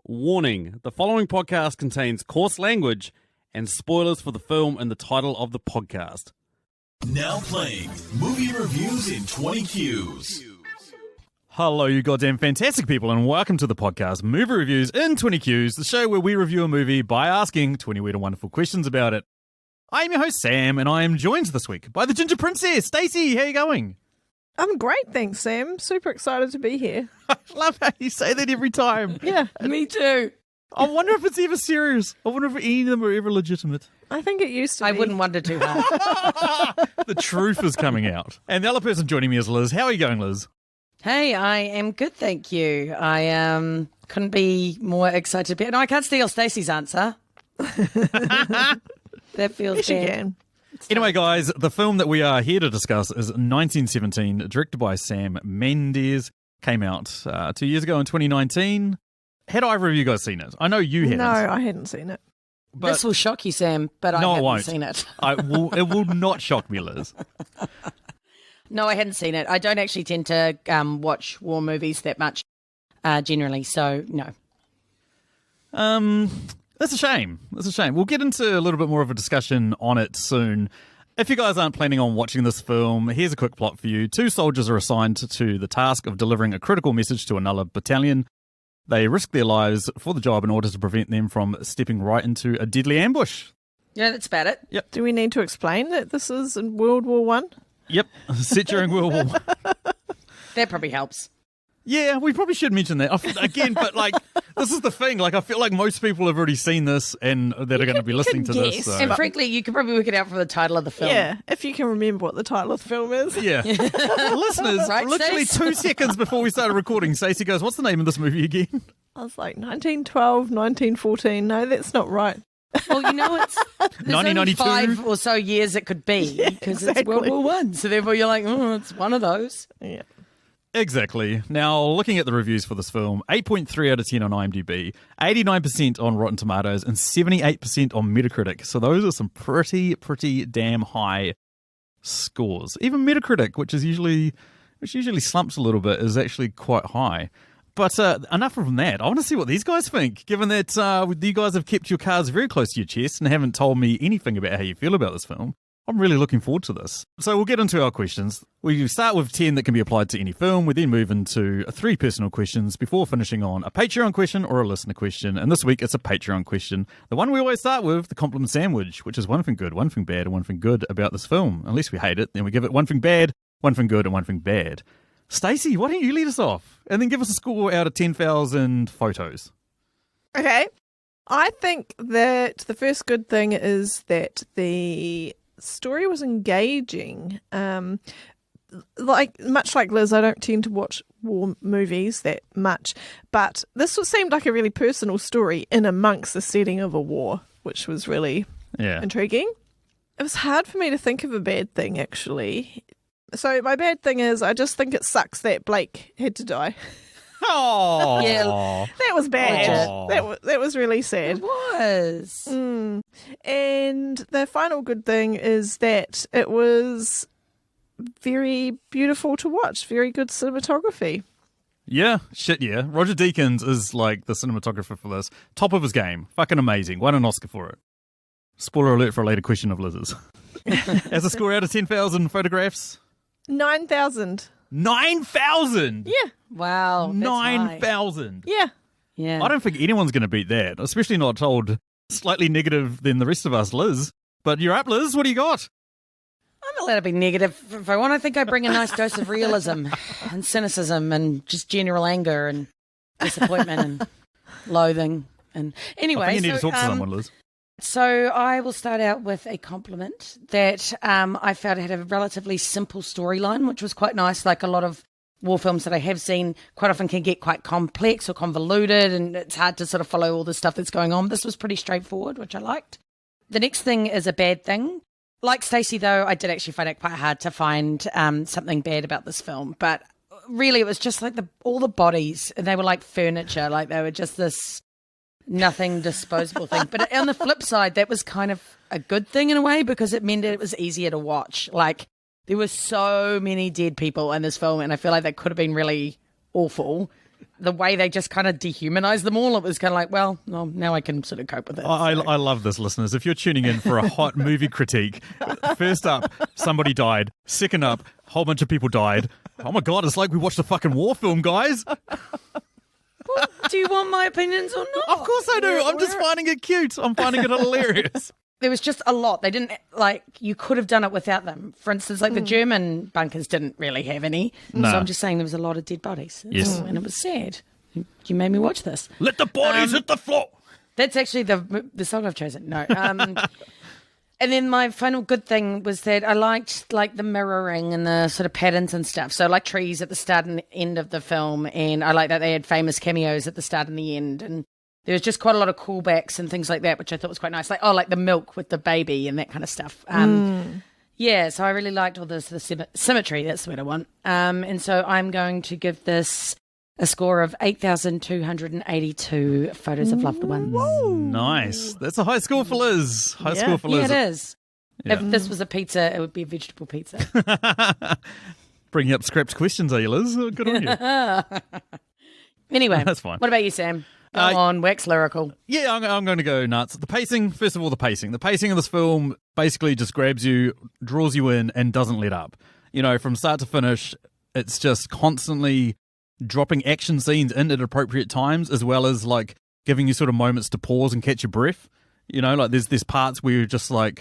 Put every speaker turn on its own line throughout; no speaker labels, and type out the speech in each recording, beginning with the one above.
Warning, the following podcast contains coarse language and spoilers for the film and the title of the podcast.
Now playing movie reviews in 20 Qs.
Hello, you goddamn fantastic people, and welcome to the podcast Movie Reviews in 20 Qs, the show where we review a movie by asking 20 weird and wonderful questions about it. I am your host, Sam, and I am joined this week by the Ginger Princess. Stacey, how you going?
I'm great, thanks, Sam. Super excited to be here.
I love how you say that every time.
Yeah,
Me too.
I wonder if it's ever serious. I wonder if any of them are ever legitimate.
I think it used to be.
I wouldn't wonder too hard.
The truth is coming out. And the other person joining me is Liz. How are you going, Liz?
Hey, I am good, thank you. I couldn't be more excited to be. No, I can't steal Stacey's answer. That feels
Yes, you
bad.
can.
Anyway, guys, the film that we are here to discuss is 1917, directed by Sam Mendes. Came out 2 years ago in 2019. Had either of you guys seen it? I know you hadn't.
No, I hadn't seen it.
But
This will shock you, Sam, but I
No, it
haven't
won't.
seen it.
it will not shock me, Liz.
No, I hadn't seen it. I don't actually tend to watch war movies that much generally, so no.
That's a shame. That's a shame. We'll get into a little bit more of a discussion on it soon. If you guys aren't planning on watching this film, here's a quick plot for you. Two soldiers are assigned to the task of delivering a critical message to another battalion. They risk their lives for the job in order to prevent them from stepping right into a deadly ambush.
Yeah, that's about it.
Do we need to explain that this is in World War One?
Yep, set during World War I.
That probably helps.
Yeah, we probably should mention that. Again, but this is the thing. I feel like most people have already seen this and that are going to be listening to this.
guess.
So.
And frankly, you could probably work it out from the title of the film.
Yeah, if you can remember what the title of the film is.
Yeah. Listeners,
Right,
literally
Stace?
2 seconds before we started recording, Stacey goes, what's the name of this movie again?
I was like, 1912, 1914. No, that's not right.
Well, you know, it's there's only
1992.
5 or so years it could be because it's World
exactly.
War One. So therefore, you're like, oh, it's one of those.
Yeah.
Exactly. Now, looking at the reviews for this film, 8.3 out of 10 on IMDb, 89% on Rotten Tomatoes, and 78% on Metacritic. So those are some pretty damn high scores. Even Metacritic, which usually slumps a little bit, is actually quite high. But enough from that. I want to see what these guys think, given that you guys have kept your cards very close to your chest and haven't told me anything about how you feel about this film. I'm really looking forward to this. So we'll get into our questions. We start with 10 that can be applied to any film. We then move into 3 personal questions before finishing on a Patreon question or a listener question. And this week it's a Patreon question. The one we always start with, the compliment sandwich, which is one thing good, one thing bad, and one thing good about this film. Unless we hate it, then we give it one thing bad, one thing good, and one thing bad. Stacey, why don't you lead us off? And then give us a score out of 10,000 photos.
Okay. I think that the first good thing is that the story was engaging. Much like Liz, I don't tend to watch war movies that much, but this seemed like a really personal story in amongst the setting of a war, which was really intriguing. It was hard for me to think of a bad thing, actually. So my bad thing is I just think it sucks that Blake had to die.
Oh,
Yeah.
That was bad.
Aw.
That was really sad.
It was.
And the final good thing is that it was very beautiful to watch. Very good cinematography.
Yeah, shit yeah. Roger Deakins is like the cinematographer for this. Top of his game. Fucking amazing. Won an Oscar for it. Spoiler alert for a later question of Liz's. As a score out of 10,000 photographs?
9,000.
9,000?
Yeah.
Wow. That's
9,000.
Yeah.
Yeah.
I don't think anyone's going to beat that, especially not told slightly negative than the rest of us, Liz. But you're up, Liz. What do you got?
I'm allowed to be negative if I want. I think I bring a nice dose of realism and cynicism and just general anger and disappointment and loathing. And anyway,
I think you need to talk to someone, Liz.
So I will start out with a compliment that I felt had a relatively simple storyline, which was quite nice. Like a lot of war films that I have seen quite often can get quite complex or convoluted, and it's hard to sort of follow all the stuff that's going on. This was pretty straightforward, which I liked. The next thing is a bad thing. Like Stacey, though, I did actually find it quite hard to find something bad about this film. But really, it was just like all the bodies, and they were like furniture. Like they were just this nothing disposable thing. But on the flip side, that was kind of a good thing in a way, because it meant that it was easier to watch. Like there were so many dead people in this film, and I feel like that could have been really awful. the way they just kind of dehumanized them all, it was kind of like, well, now I can sort of cope with it.
I love this, listeners. If you're tuning in for a hot movie critique, first up, somebody died. Second up, a whole bunch of people died. Oh my God, it's like we watched a fucking war film, guys.
Well, do you want my opinions or not?
Of course I do. I'm just finding it cute. I'm finding it hilarious.
There was just a lot. They didn't, you could have done it without them. For instance, the German bunkers didn't really have any.
No.
So I'm just saying there was a lot of dead bodies.
Yes.
And it was sad. You made me watch this.
Let the bodies hit the floor.
That's actually the song I've chosen. No. And then my final good thing was that I liked the mirroring and the sort of patterns and stuff. So like trees at the start and the end of the film. And I like that they had famous cameos at the start and the end. And there was just quite a lot of callbacks and things like that, which I thought was quite nice. Like the milk with the baby and that kind of stuff. Yeah, so I really liked all this, the symmetry. That's what I want. And so I'm going to give this a score of 8,282 photos of loved ones.
Nice. That's a high score for Liz. High score for Liz.
Yeah, it is.
Yeah.
If this was a pizza, it would be a vegetable pizza.
Bringing up scrapped questions, are you, Liz? Good on you.
Anyway,
that's fine.
What about you, Sam? Go on, wax lyrical.
Yeah, I'm going to go nuts. The pacing, first of all, the pacing. The pacing of this film basically just grabs you, draws you in, and doesn't let up. You know, from start to finish, it's just constantly dropping action scenes in at appropriate times, as well as giving you sort of moments to pause and catch your breath. You know, there's parts where you're just they're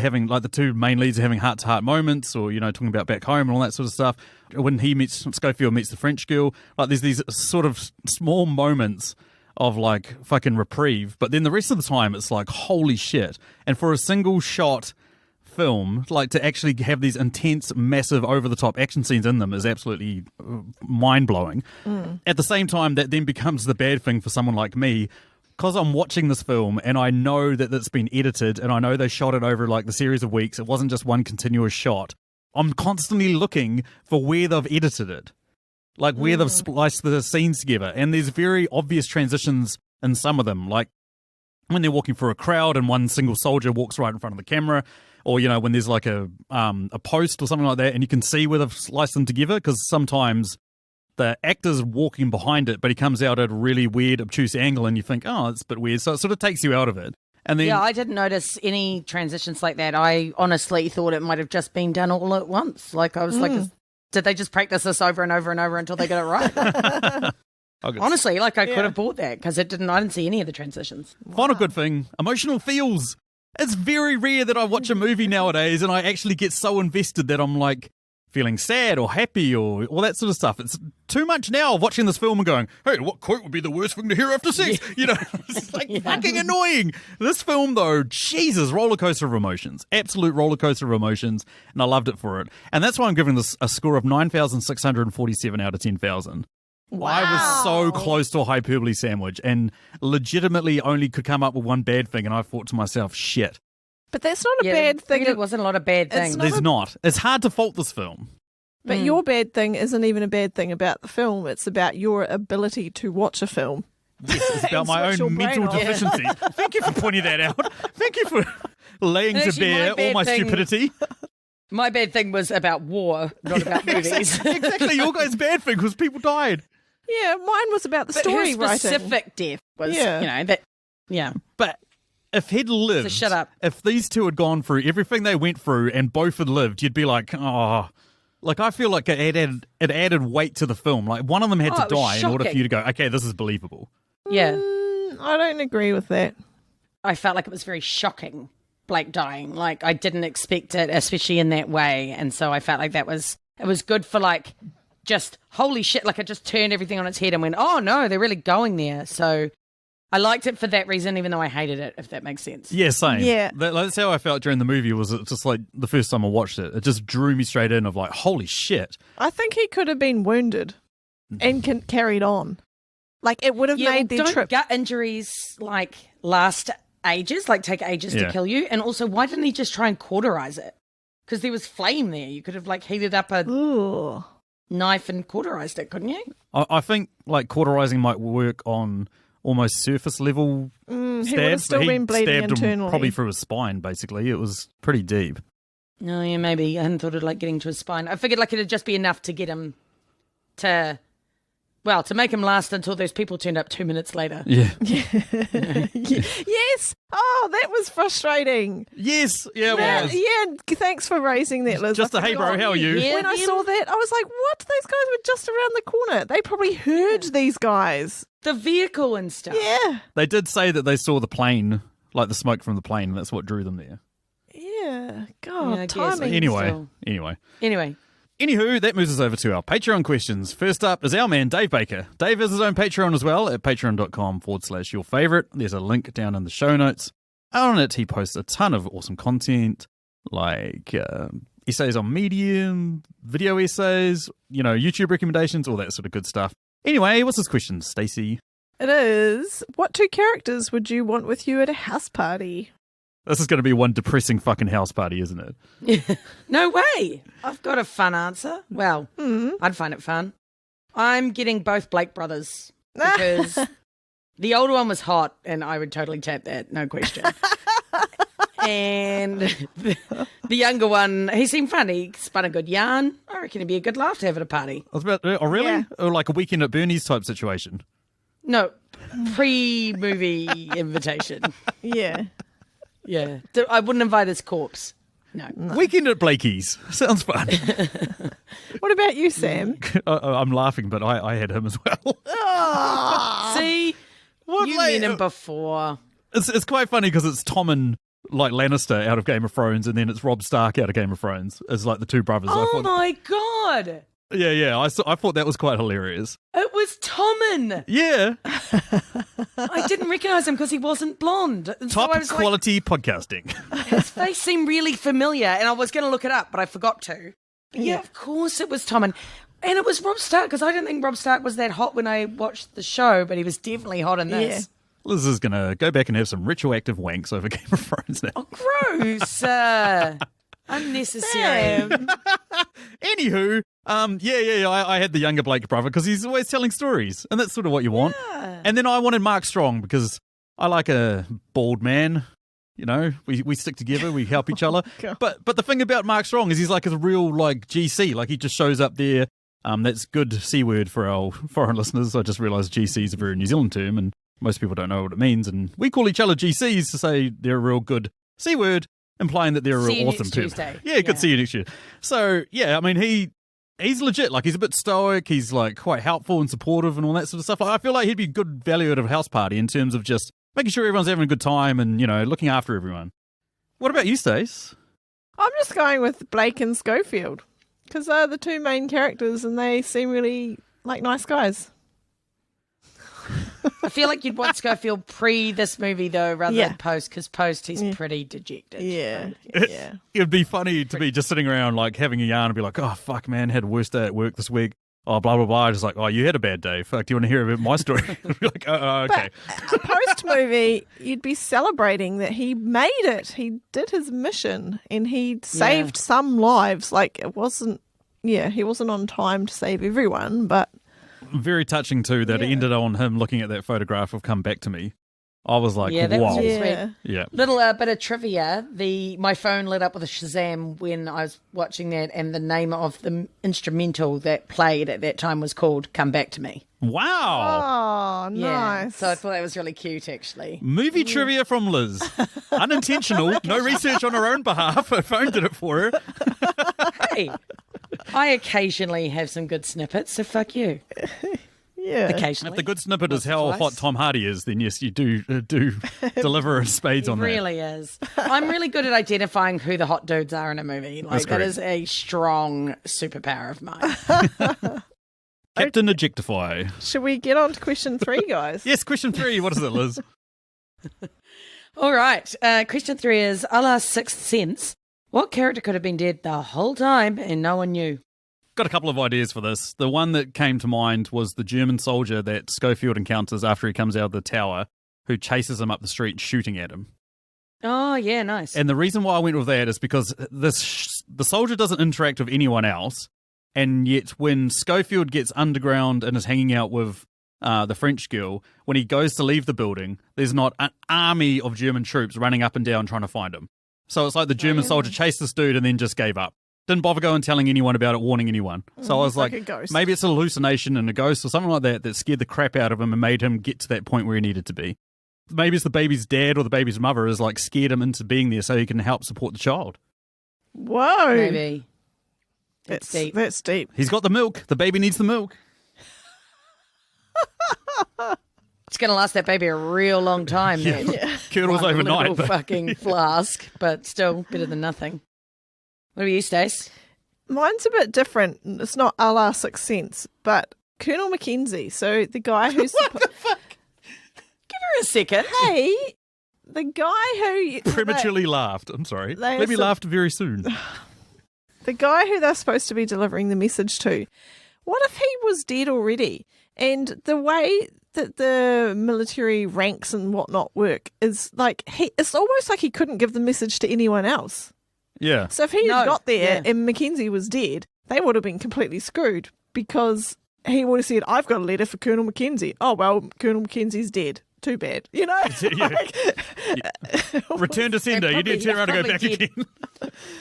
having the two main leads are having heart-to-heart moments, or talking about back home and all that sort of stuff. When Schofield meets the French girl, there's these sort of small moments of fucking reprieve, but then the rest of the time it's holy shit. And for a single shot film, to actually have these intense, massive, over-the-top action scenes in them is absolutely mind-blowing. At the same time, that then becomes the bad thing for someone like me, because I'm watching this film and I know that it's been edited and I know they shot it over the series of weeks. It wasn't just one continuous shot. I'm constantly looking for where they've edited it, where they've spliced the scenes together. And there's very obvious transitions in some of them, like when they're walking through a crowd and one single soldier walks right in front of the camera, or when there's a post or something like that, and you can see where they've sliced them together, because sometimes the actor's walking behind it, but he comes out at a really weird, obtuse angle, and you think, oh, it's a bit weird. So it sort of takes you out of it. And then,
yeah, I didn't notice any transitions like that. I honestly thought it might have just been done all at once. I was did they just practice this over and over and over until they got it right? Honestly, I could have bought that, because I didn't see any of the transitions.
Final good thing, emotional feels. It's very rare that I watch a movie nowadays and I actually get so invested that I'm feeling sad or happy or all that sort of stuff. It's too much now watching this film and going, hey, what quote would be the worst thing to hear after sex? It's fucking annoying. This film, though, Jesus, roller coaster of emotions. Absolute roller coaster of emotions. And I loved it for it. And that's why I'm giving this a score of 9,647 out of 10,000.
Wow.
I was so close to a hyperbole sandwich and legitimately only could come up with one bad thing. And I thought to myself, shit.
But that's not a bad thing.
There wasn't a lot of bad things.
There's not. It's hard to fault this film.
But your bad thing isn't even a bad thing about the film. It's about your ability to watch a film.
Yes, it's about my own mental deficiencies. Thank you for pointing that out. Thank you for laying to bear all my stupidity.
My bad thing was about war, not about movies.
Exactly. Your guys' bad thing was people died.
Yeah, mine was about the story
her
writing.
specific death was,
But if he'd lived,
so shut up.
If these two had gone through everything they went through and both had lived, you'd be like, oh. I feel like it added weight to the film. One of them had to die in order for you to go, okay, this is believable.
Yeah.
I don't agree with that.
I felt like it was very shocking, Blake dying. I didn't expect it, especially in that way. And so I felt like it was good for just holy shit. It just turned everything on its head and went, oh no, they're really going there. So I liked it for that reason, even though I hated it, if that makes sense.
Yeah, same.
Yeah.
That's how I felt during the movie. Was it just the first time I watched it? It just drew me straight in of holy shit.
I think he could have been wounded and carried on. It would have made their trip.
Gut injuries last ages, take ages to kill you. And also, why didn't he just try and cauterize it? Because there was flame there. You could have heated up a knife and cauterized it, couldn't you?
I think cauterizing might work on almost surface level stabs.
He would have still been bleeding
stabbed
internally.
Him probably through his spine, basically. It was pretty deep.
No, yeah, maybe. I hadn't thought of getting to his spine. I figured it'd just be enough to get him to Well, to make him last until those people turned up 2 minutes later.
Yeah.
Yes. Oh, that was frustrating.
Yes. Yeah, it was.
Yeah, thanks for raising that, Liz.
Just
I
a, hey, bro,
forgot.
how are you?
Yeah.
When I saw that, I was like, what? Those guys were just around the corner. They probably heard these guys.
The vehicle and stuff.
Yeah.
They did say that they saw the plane, like the smoke from the plane, and that's what drew them there.
Yeah.
Yeah,
God,
I guess.
timing.
Anyway.
Anyway,
That moves us over to our Patreon questions. First up is our man, Dave Baker. Dave has his own Patreon as well at patreon.com/your favorite. There's a link down in the show notes. On it, he posts a ton of awesome content, like essays on Medium, video essays, YouTube recommendations, all that sort of good stuff. Anyway, what's his question, Stacey?
It is, what 2 characters would you want with you at a house party?
This is going to be one depressing fucking house party, isn't it?
no way. I've got a fun answer. Well, I'd find it fun. I'm getting both Blake brothers because the older one was hot and I would totally tap that, no question. And the younger one, he seemed fun. He spun a good yarn. I reckon it'd be a good laugh to have at a party.
I was about, oh, really?
Yeah.
Or like a weekend at Bernie's type situation?
No, pre-movie invitation.
Yeah.
Yeah. I wouldn't invite his corpse. No.
Weekend at Blakey's. Sounds fun.
What about you, Sam?
I'm laughing, but I had him as well.
See?
What,
You
like,
met him before.
It's quite funny because it's Tom and like Lannister out of Game of Thrones, and then it's Robb Stark out of Game of Thrones as like the two brothers.
Oh my God.
Yeah. I thought that was quite hilarious.
It was Tommen.
Yeah,
I didn't recognise him because he wasn't blonde. And
top
so I was
quality podcasting.
like, his face seemed really familiar, and I was going to look it up, but I forgot to. But yeah, of course it was Tommen. And it was Robb Stark, because I didn't think Robb Stark was that hot when I watched the show, but he was definitely hot in this.
Yeah.
Liz is gonna go back and have some retroactive wanks over Game of Thrones now.
Oh, gross. Unnecessary.
Anywho, I had the younger Blake brother because he's always telling stories, and that's sort of what you want.
Yeah.
And then I wanted Mark Strong because I like a bald man. We stick together, we help each other.
God.
But the thing about Mark Strong is he's like a real like GC, like he just shows up there. That's good C word for our foreign listeners. I just realised GC is a very New Zealand term, and most people don't know what it means. And we call each other GCs to say they're a real good C word, implying that they're a
See you
real awesome
next
term.
Tuesday.
Yeah, good see you next year. So yeah, I mean he's legit. Like he's a bit stoic. He's like quite helpful and supportive and all that sort of stuff. I feel like he'd be good value at a house party in terms of just making sure everyone's having a good time and looking after everyone. What about you, Stace?
I'm just going with Blake and Schofield because they're the 2 main characters and they seem really like nice guys.
I feel like you'd want Schofield pre this movie, though, rather
Yeah.
than post, because post he's pretty dejected.
Yeah. Yeah.
It'd be funny to be just sitting around like having a yarn and be like, oh fuck man, had a worst day at work this week. Oh, blah blah blah. Just like, oh, you had a bad day. Fuck, do you want to hear about my story? Be like, okay.
Post movie, you'd be celebrating that he made it. He did his mission and he saved some lives. Like it wasn't, he wasn't on time to save everyone, but.
Very touching too that it ended on him looking at that photograph of Come Back to Me. I was like,
Yeah, that was
wow.
really
Yeah.
sweet.
Yeah.
Little bit of trivia. My phone lit up with a Shazam when I was watching that, and the name of the instrumental that played at that time was called Come Back to Me.
Wow.
Oh,
Yeah.
nice.
So I thought that was really cute, actually.
Movie trivia from Liz. Unintentional, no research on her own behalf. Her phone did it for her.
Hey, I occasionally have some good snippets, so fuck you.
Yeah.
Occasionally.
If the good snippet is
Once or
how
twice.
hot Tom Hardy is, then yes, you do deliver in spades
He
on that.
really is. I'm really good at identifying who the hot dudes are in a movie. Like
That's
that
great.
is a strong superpower of mine.
Captain Ejectify.
Should we get on to question 3, guys?
Yes, question 3. What is it, Liz?
All right. Question 3 is, a la Sixth Sense, what character could have been dead the whole time and no one knew?
Got a couple of ideas for this. The one that came to mind was the German soldier that Schofield encounters after he comes out of the tower, who chases him up the street shooting at him.
Oh, yeah, nice.
And the reason why I went with that is because the soldier doesn't interact with anyone else, and yet when Schofield gets underground and is hanging out with the French girl, when he goes to leave the building, there's not an army of German troops running up and down trying to find him. So it's like the German soldier chased this dude and then just gave up. Didn't bother going and telling anyone about it, warning anyone. So I was
like
like,
a ghost.
maybe it's a hallucination and a ghost or something like that scared the crap out of him and made him get to that point where he needed to be. Maybe it's the baby's dad or the baby's mother is like scared him into being there so he can help support the child.
Whoa.
Maybe. That's deep.
That's deep.
He's got the milk. The baby needs the milk.
It's going to last that baby a real long time, man.
Curdles
Like a
overnight.
little fucking flask, but still better than nothing. What about you, Stace?
Mine's a bit different. It's not a la Sixth Sense, but Colonel Mackenzie. So the guy who's...
Give her a second.
Hey, the guy who...
Prematurely laughed. I'm sorry.
they
Maybe
are
laughed very soon.
The guy who they're supposed to be delivering the message to. What if he was dead already? And the way that the military ranks and whatnot work is like it's almost like he couldn't give the message to anyone else.
Yeah.
So if he had got there and Mackenzie was dead, they would have been completely screwed because he would have said, I've got a letter for Colonel Mackenzie. Oh, well, Colonel Mackenzie's dead. Too bad. You know?
Return to sender. You need to turn around and go back again.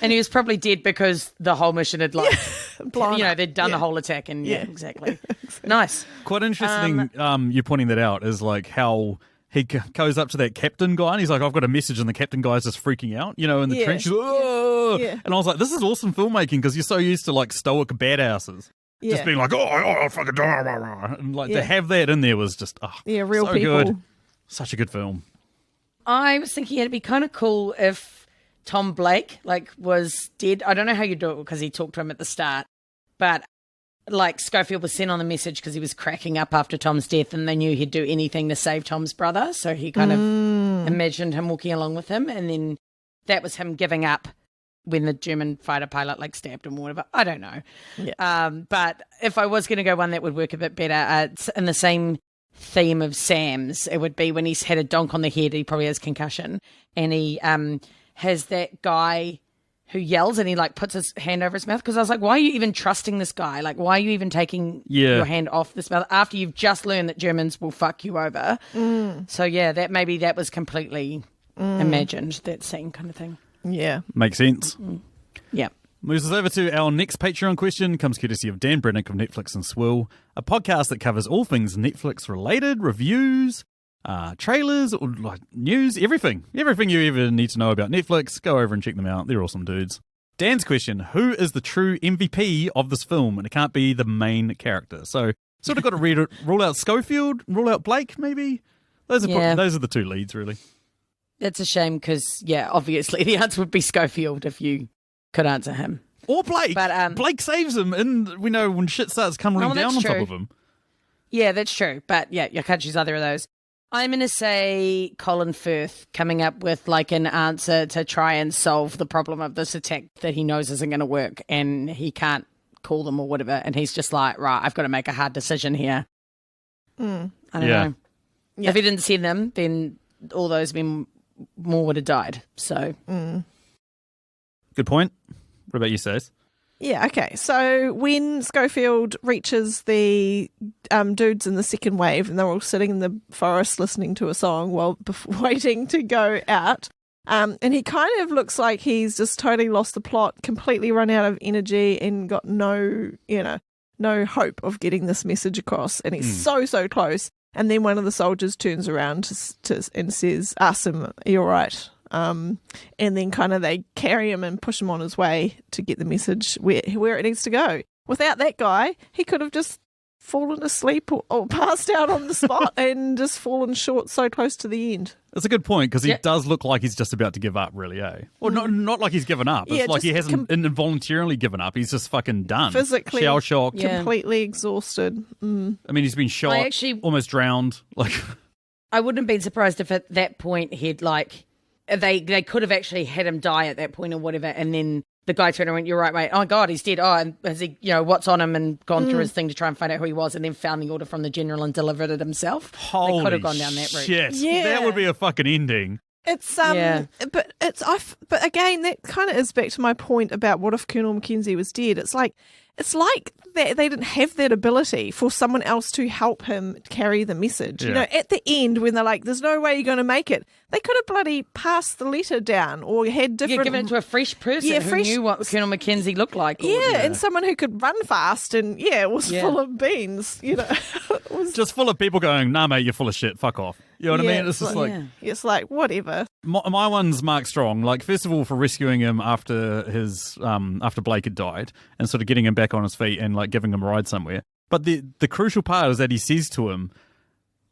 And he was probably dead because the whole mission had
blown up.
they'd done the whole attack and exactly. Nice.
Quite interesting you pointing that out is like how he goes up to that captain guy and he's like, I've got a message, and the captain guy's just freaking out, you know, in the trench. Oh!
Yeah.
And I was like, this is awesome filmmaking because you're so used to like stoic badasses.
Yeah.
Just being like, oh, fucking, and like to have that in there was just,
real
so
people.
good. Such a good film.
I was thinking it'd be kind of cool if Tom Blake was dead. I don't know how you do it because he talked to him at the start, but like Schofield was sent on the message because he was cracking up after Tom's death, and they knew he'd do anything to save Tom's brother. So he kind of imagined him walking along with him, and then that was him giving up when the German fighter pilot stabbed him or whatever. I don't know.
Yeah.
But if I was going to go one that would work a bit better, it's in the same theme of Sam's. It would be when he's had a donk on the head, he probably has concussion, and he has that guy who yells and he puts his hand over his mouth, because I was like, why are you even trusting this guy? Why are you even taking your hand off this mouth after you've just learned that Germans will fuck you over? So that was completely imagined, that scene kind of thing.
Yeah.
Makes sense.
Yeah.
Moves us over to our next Patreon question. Comes courtesy of Dan Brennick of Netflix and Swill, a podcast that covers all things Netflix related, reviews, trailers, or news, everything you ever need to know about Netflix. Go over and check them out. They're awesome dudes. Dan's question: who is the true MVP of this film? And it can't be the main character. So sort of got to rule out Schofield, rule out Blake, maybe. Those are the two leads, really.
That's a shame because, obviously the answer would be Schofield if you could answer him.
Or Blake.
But
Blake saves him, and we know when shit starts coming down on top of him.
Yeah, that's true. But you can't choose either of those. I'm going to say Colin Firth coming up with an answer to try and solve the problem of this attack that he knows isn't going to work, and he can't call them or whatever. And he's just like, right, I've got to make a hard decision here. I don't know. Yeah. If he didn't send them, then all those men more would have died. So.
Good point. What about you, Stace?
Yeah, okay. So when Schofield reaches the dudes in the second wave, and they're all sitting in the forest listening to a song while waiting to go out, and he kind of looks like he's just totally lost the plot, completely run out of energy, and got no hope of getting this message across. And he's so close. And then one of the soldiers turns around and says, ask him, are you all right? And then kind of they carry him and push him on his way to get the message where it needs to go. Without that guy, he could have just fallen asleep or passed out on the spot and just fallen short so close to the end.
That's a good point, because he does look like he's just about to give up, really, eh? Well, not like he's given up. It's like he hasn't involuntarily given up. He's just fucking done.
Physically.
Shell shocked.
Yeah. Completely exhausted.
I mean, he's been shot, almost drowned.
I wouldn't have been surprised if at that point he'd they could have actually had him die at that point or whatever, and then the guy turned around and went, you're right, mate. Oh, God, he's dead. Oh, and has he, what's on him, and gone through his thing to try and find out who he was, and then found the order from the general and delivered it himself.
Holy
they could have gone down that route.
Shit.
Yeah.
That would be a fucking ending.
It's but again, that kind of is back to my point about what if Colonel Mackenzie was dead. It's like it's like they didn't have that ability for someone else to help him carry the message. You know, at the end when they're like, there's no way you're going to make it, they could have bloody passed the letter down or had different...
given it to a fresh person who knew what Colonel Mackenzie looked like.
And someone who could run fast and, was full of beans, you know. It was
just full of people going, nah, mate, you're full of shit, fuck off. You know what I mean? It's just
it's like, whatever.
My one's Mark Strong, like, first of all, for rescuing him after after Blake had died and sort of getting him back on his feet and, like, giving him a ride somewhere. But the crucial part is that he says to him,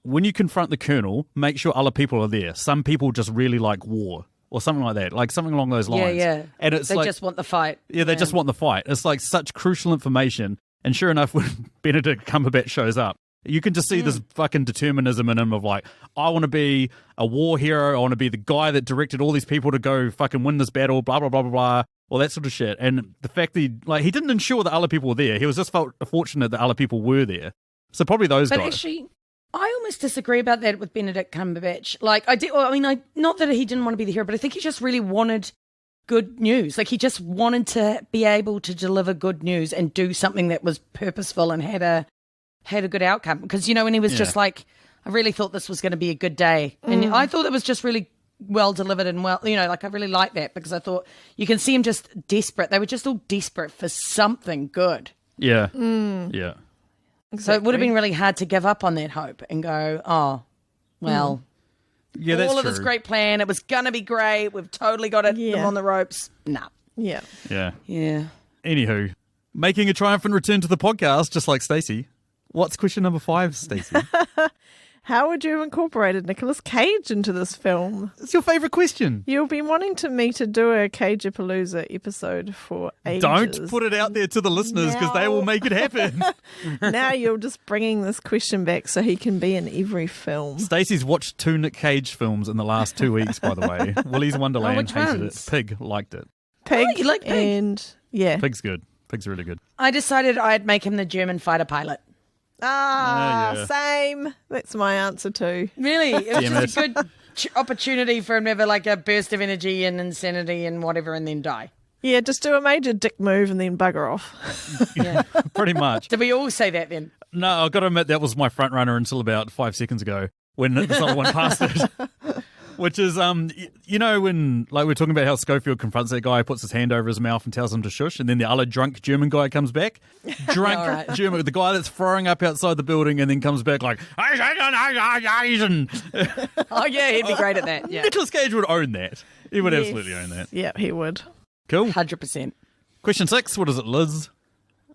when you confront the Colonel, make sure other people are there. Some people just really like war or something like that, like something along those lines.
Yeah.
And it's
they just want the fight.
Yeah, they just want the fight. It's like such crucial information. And sure enough, when Benedict Cumberbatch shows up, you can just see this fucking determinism in him of like, I want to be a war hero. I want to be the guy that directed all these people to go fucking win this battle, blah, blah, blah, blah, blah, all that sort of shit. And the fact that he didn't ensure that other people were there. He was just felt fortunate that other people were there. So probably those guys.
But actually, I almost disagree about that with Benedict Cumberbatch. Like, not that he didn't want to be the hero, but I think he just really wanted good news. Like, he just wanted to be able to deliver good news and do something that was purposeful and had a good outcome. Because, you know, when he was just like, I really thought this was going to be a good day. And I thought it was just really well delivered and well, you know, like I really liked that because I thought you can see him just desperate. They were just all desperate for something good.
Yeah. Yeah.
Exactly.
So it would have been really hard to give up on that hope and go, oh, well,
that's
all of
true.
this great plan, it was going to be great. We've totally got it them on the ropes. No.
Yeah.
Yeah.
Yeah.
Anywho, making a triumphant return to the podcast, just like Stacey. What's question number 5, Stacey?
How would you have incorporated Nicolas Cage into this film?
It's your favourite question.
You've been wanting me to do a Cageapalooza episode for ages.
Don't put it out there to the listeners because they will make it happen.
Now you're just bringing this question back so he can be in every film.
Stacey's watched 2 Nick Cage films in the last 2 weeks, by the way. Willy's Wonderland
which
hated
ones?
it. Pig liked it.
Pig,
you like Pig?
And
Pig's good. Pig's really good.
I decided I'd make him the German fighter pilot.
Same. That's my answer too.
Really? It was just a good opportunity for him to have like a burst of energy and insanity and whatever and then die.
Yeah, just do a major dick move and then bugger off.
Yeah.
Pretty much.
Did we all say that then?
No, I've got to admit that was my front runner until about 5 seconds ago when someone went past it. Which is, you know, when like we're talking about how Schofield confronts that guy, puts his hand over his mouth and tells him to shush, and then the other drunk German guy comes back. Drunk German, the guy that's throwing up outside the building and then comes back like,
oh yeah, he'd be great at that. Yeah.
Nicolas Cage would own that. He would absolutely own that.
Yeah, he would.
Cool.
100%.
Question 6, what is it, Liz?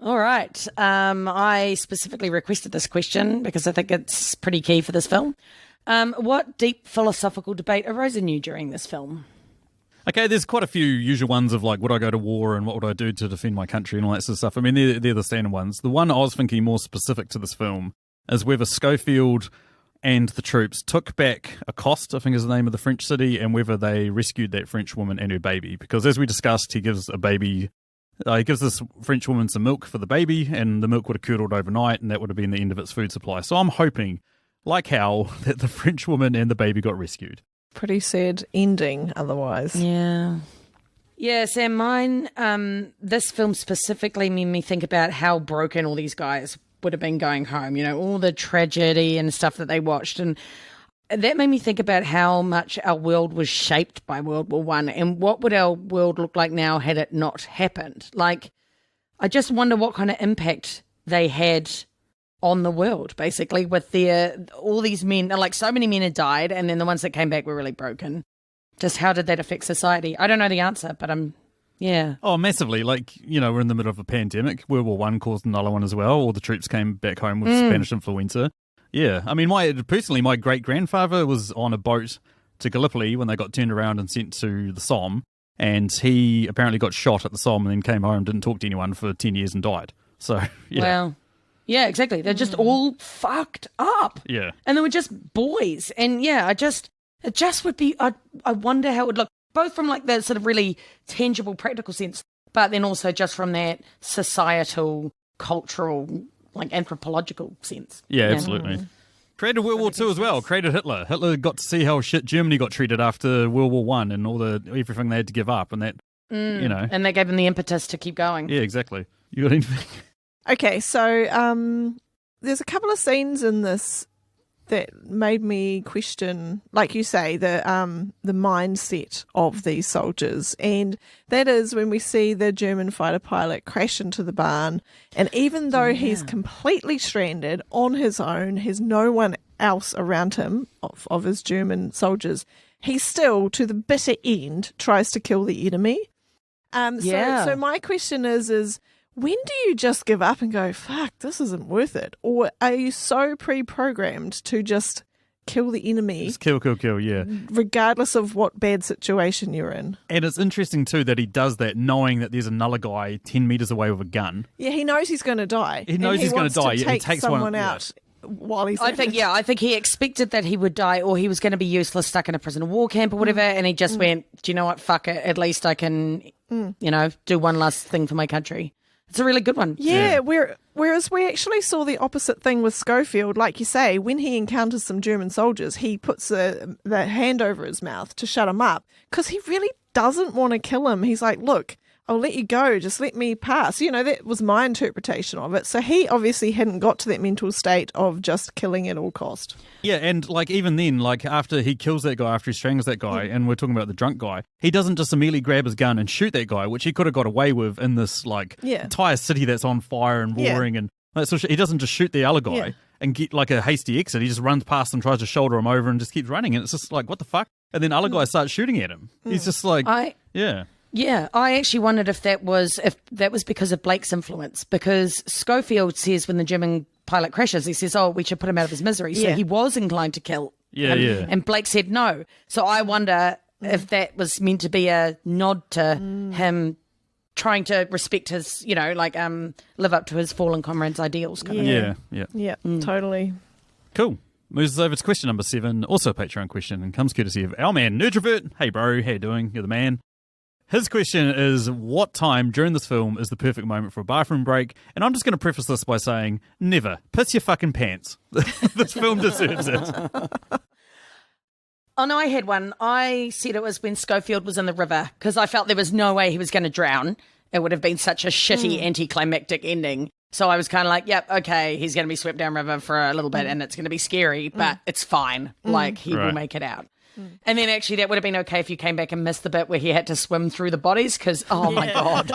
All right. I specifically requested this question because I think it's pretty key for this film. What deep philosophical debate arose in you during this film?
Okay, there's quite a few usual ones of like, would I go to war and what would I do to defend my country and all that sort of stuff. I mean, they're the standard ones. The one I was thinking more specific to this film is whether Schofield and the troops took back Accost, I think is the name of the French city, and whether they rescued that French woman and her baby. Because as we discussed, he gives this French woman some milk for the baby, and the milk would have curdled overnight, and that would have been the end of its food supply. So I'm hoping, like Hal, that the French woman and the baby got rescued.
Pretty sad ending otherwise.
Yeah. Yeah, Sam, mine, this film specifically made me think about how broken all these guys would have been going home, you know, all the tragedy and stuff that they watched. And that made me think about how much our world was shaped by World War I and what would our world look like now had it not happened. Like, I just wonder what kind of impact they had on the world, basically, with all these men, like so many men had died, and then the ones that came back were really broken. Just how did that affect society? I don't know the answer, but yeah.
Oh, massively. Like, you know, we're in the middle of a pandemic. World War I caused another one as well. All the troops came back home with Spanish influenza. Yeah. I mean, my great-grandfather was on a boat to Gallipoli when they got turned around and sent to the Somme, and he apparently got shot at the Somme and then came home, didn't talk to anyone for 10 years and died. So, yeah.
Well, yeah, exactly. They're just all fucked up.
Yeah.
And they were just boys. And yeah, it just would be, I wonder how it would look, both from like the sort of really tangible, practical sense, but then also just from that societal, cultural, like anthropological sense.
Yeah, absolutely. Created World War II as well. Created Hitler. Hitler got to see how shit Germany got treated after World War I and all everything they had to give up and that, you know.
And they gave him the impetus to keep going.
Yeah, exactly. You got anything?
Okay, so there's a couple of scenes in this that made me question, like you say, the mindset of these soldiers. And that is when we see the German fighter pilot crash into the barn. And even though he's completely stranded on his own, has no one else around him of his German soldiers, he still, to the bitter end, tries to kill the enemy. So my question is when do you just give up and go, fuck, this isn't worth it? Or are you so pre-programmed to just kill the enemy?
Just kill, yeah.
Regardless of what bad situation you're in.
And it's interesting, too, that he does that knowing that there's another guy 10 metres away with a gun.
Yeah, he knows he's going to die.
He knows he's going to die.
He
takes
someone out. While he's
I think he expected that he would die or he was going to be useless, stuck in a prisoner of war camp or whatever, and he just went, do you know what, fuck it, at least I can, do one last thing for my country. It's a really good one.
Yeah, whereas we actually saw the opposite thing with Schofield. Like you say, when he encounters some German soldiers, he puts the hand over his mouth to shut him up because he really doesn't want to kill him. He's like, look, I'll let you go. Just let me pass. That was my interpretation of it. So he obviously hadn't got to that mental state of just killing at all cost.
Yeah, and even then, after he kills that guy, after he strangles that guy, and we're talking about the drunk guy, he doesn't just immediately grab his gun and shoot that guy, which he could have got away with in this entire city that's on fire and roaring and that sort of shit. He doesn't just shoot the other guy and get a hasty exit. He just runs past him, tries to shoulder him over, and just keeps running. And it's just what the fuck? And then other guys start shooting at him. He's just
Yeah, I actually wondered if that was because of Blake's influence, because Schofield says when the German pilot crashes, he says, oh, we should put him out of his misery. So he was inclined to kill him. And Blake said no. So I wonder if that was meant to be a nod to him trying to respect his, live up to his fallen comrades' ideals.
Totally.
Cool. Moves us over to question number 7, also a Patreon question, and comes courtesy of our man, Nerdrovert. Hey, bro, how you doing? You're the man. His question is, what time during this film is the perfect moment for a bathroom break? And I'm just going to preface this by saying, never. Piss your fucking pants. This film deserves it.
Oh, no, I had one. I said it was when Schofield was in the river, because I felt there was no way he was going to drown. It would have been such a shitty anticlimactic ending. So I was kind of like, yep, okay, he's going to be swept downriver for a little bit and it's going to be scary, but it's fine. He will make it out. And then actually that would have been okay if you came back and missed the bit where he had to swim through the bodies because, oh my God.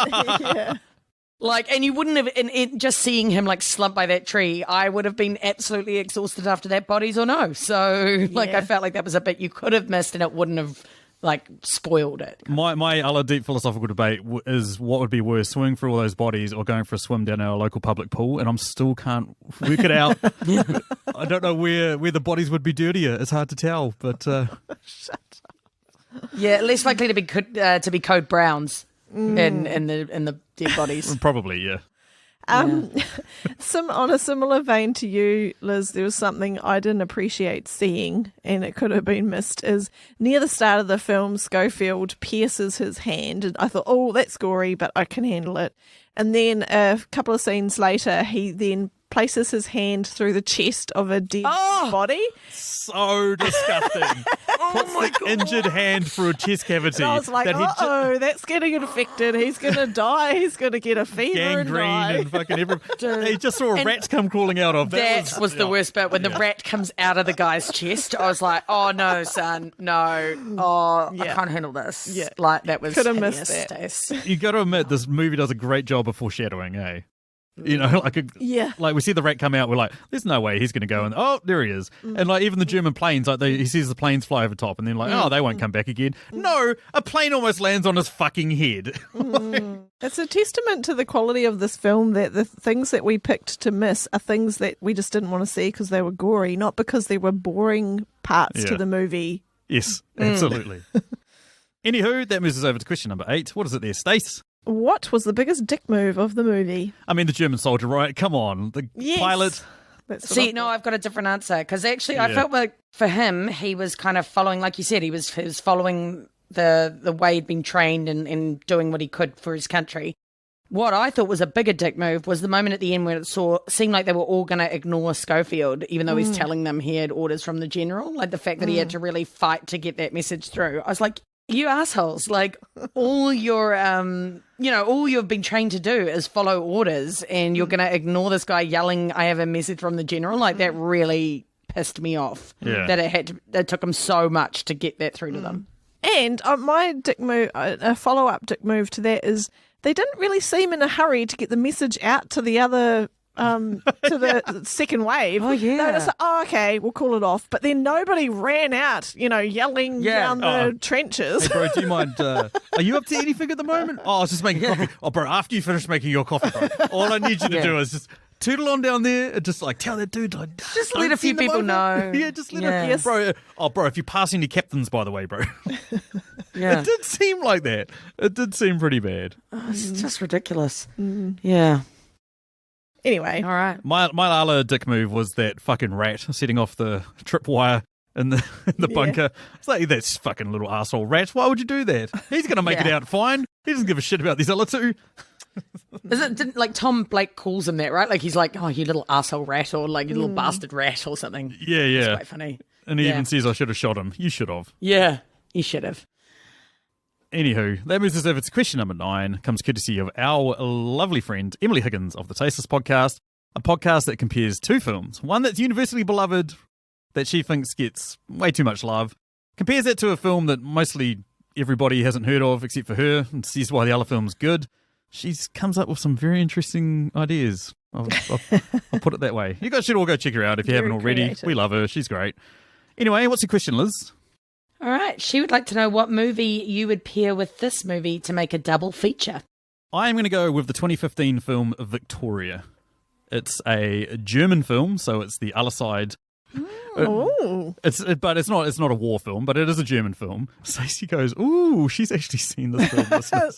And you wouldn't have, and just seeing him slump by that tree, I would have been absolutely exhausted after that, bodies or no. So I felt like that was a bit you could have missed and it wouldn't have spoiled it.
My other deep philosophical debate is what would be worse, swimming through all those bodies or going for a swim down our local public pool, and I still can't work it out. I don't know where the bodies would be dirtier. It's hard to tell, but
shut up.
Yeah, less likely to be code browns in the dead bodies.
Probably, yeah.
On a similar vein to you, Liz, there was something I didn't appreciate seeing, and it could have been missed, is near the start of the film, Schofield pierces his hand, and I thought, oh, that's gory, but I can handle it. And then a couple of scenes later, he then places his hand through the chest of a dead body.
So disgusting. Puts the injured hand through a chest cavity.
And I was like, that's getting infected. He's going to die. He's going to get a fever
gangrene
and
fucking everything. He just saw a rat come crawling out of.
That was the worst bit. When the rat comes out of the guy's chest, I was like, oh no, son, no. Oh, I can't handle this.
Yeah.
That was
could have missed that.
Stace.
You got to admit, this movie does a great job of foreshadowing, eh? Like we see the rat come out, we're like, there's no way he's going to go, and oh, there he is. And even the German planes, he sees the planes fly over top, and then they won't come back again. No, a plane almost lands on his fucking head.
It's a testament to the quality of this film that the things that we picked to miss are things that we just didn't want to see because they were gory, not because they were boring parts to the movie.
Yes, absolutely. Anywho, that moves us over to question number 8. What is it there, Stace?
What was the biggest dick move of the movie?
I mean, the German soldier, right? Come on. The pilot.
I've got a different answer because actually I felt like for him, he was kind of following, like you said, he was following the way he'd been trained and doing what he could for his country. What I thought was a bigger dick move was the moment at the end where it seemed like they were all going to ignore Schofield, even though he's telling them he had orders from the general. Like the fact that he had to really fight to get that message through. I was like, You assholes. Like, all your, all you've been trained to do is follow orders, and you're going to ignore this guy yelling, I have a message from the general. Like, that really pissed me off.
Yeah.
That it took them so much to get that through to them.
And my dick move, a follow-up dick move to that is they didn't really seem in a hurry to get the message out to the other, to the second wave.
Oh, yeah.
They were just like, okay, we'll call it off. But then nobody ran out, yelling down the trenches.
Hey, bro, do you mind? Are you up to anything at the moment? Oh, I was just making coffee. Oh, bro, after you finish making your coffee, bro, all I need you to do is just tootle on down there and just like tell that dude, like,
Just let a few people know.
Yeah, just let him.
Yes.
Bro. Oh, bro, if you pass any captains, by the way, bro.
Yeah.
It did seem like that. It did seem pretty bad.
It's just ridiculous. Yeah.
Anyway.
All right.
My Lala dick move was that fucking rat setting off the tripwire in the bunker. It's like, that's fucking little asshole rat. Why would you do that? He's going to make it out fine. He doesn't give a shit about these other two.
Didn't like Tom Blake calls him that, right? Like he's like, oh, you little asshole rat, or like you little bastard rat or something.
Yeah.
It's quite funny.
And he even says, I should have shot him. You should have.
Yeah, you should have.
Anywho, that moves us over to question number 9. Comes courtesy of our lovely friend, Emily Higgins of the Tasteless Podcast, a podcast that compares two films. One that's universally beloved, that she thinks gets way too much love, compares it to a film that mostly everybody hasn't heard of except for her, and sees why the other film's good. She comes up with some very interesting ideas. I'll put it that way. You guys should all go check her out if you haven't already.
Creative.
We love her. She's great. Anyway, what's your question, Liz?
All right. She would like to know what movie you would pair with this movie to make a double feature.
I am going to go with the 2015 film Victoria. It's a German film, so it's the other side.
Oh.
But it's not a war film, but it is a German film. Stacey goes, ooh, she's actually seen this film.
That sounds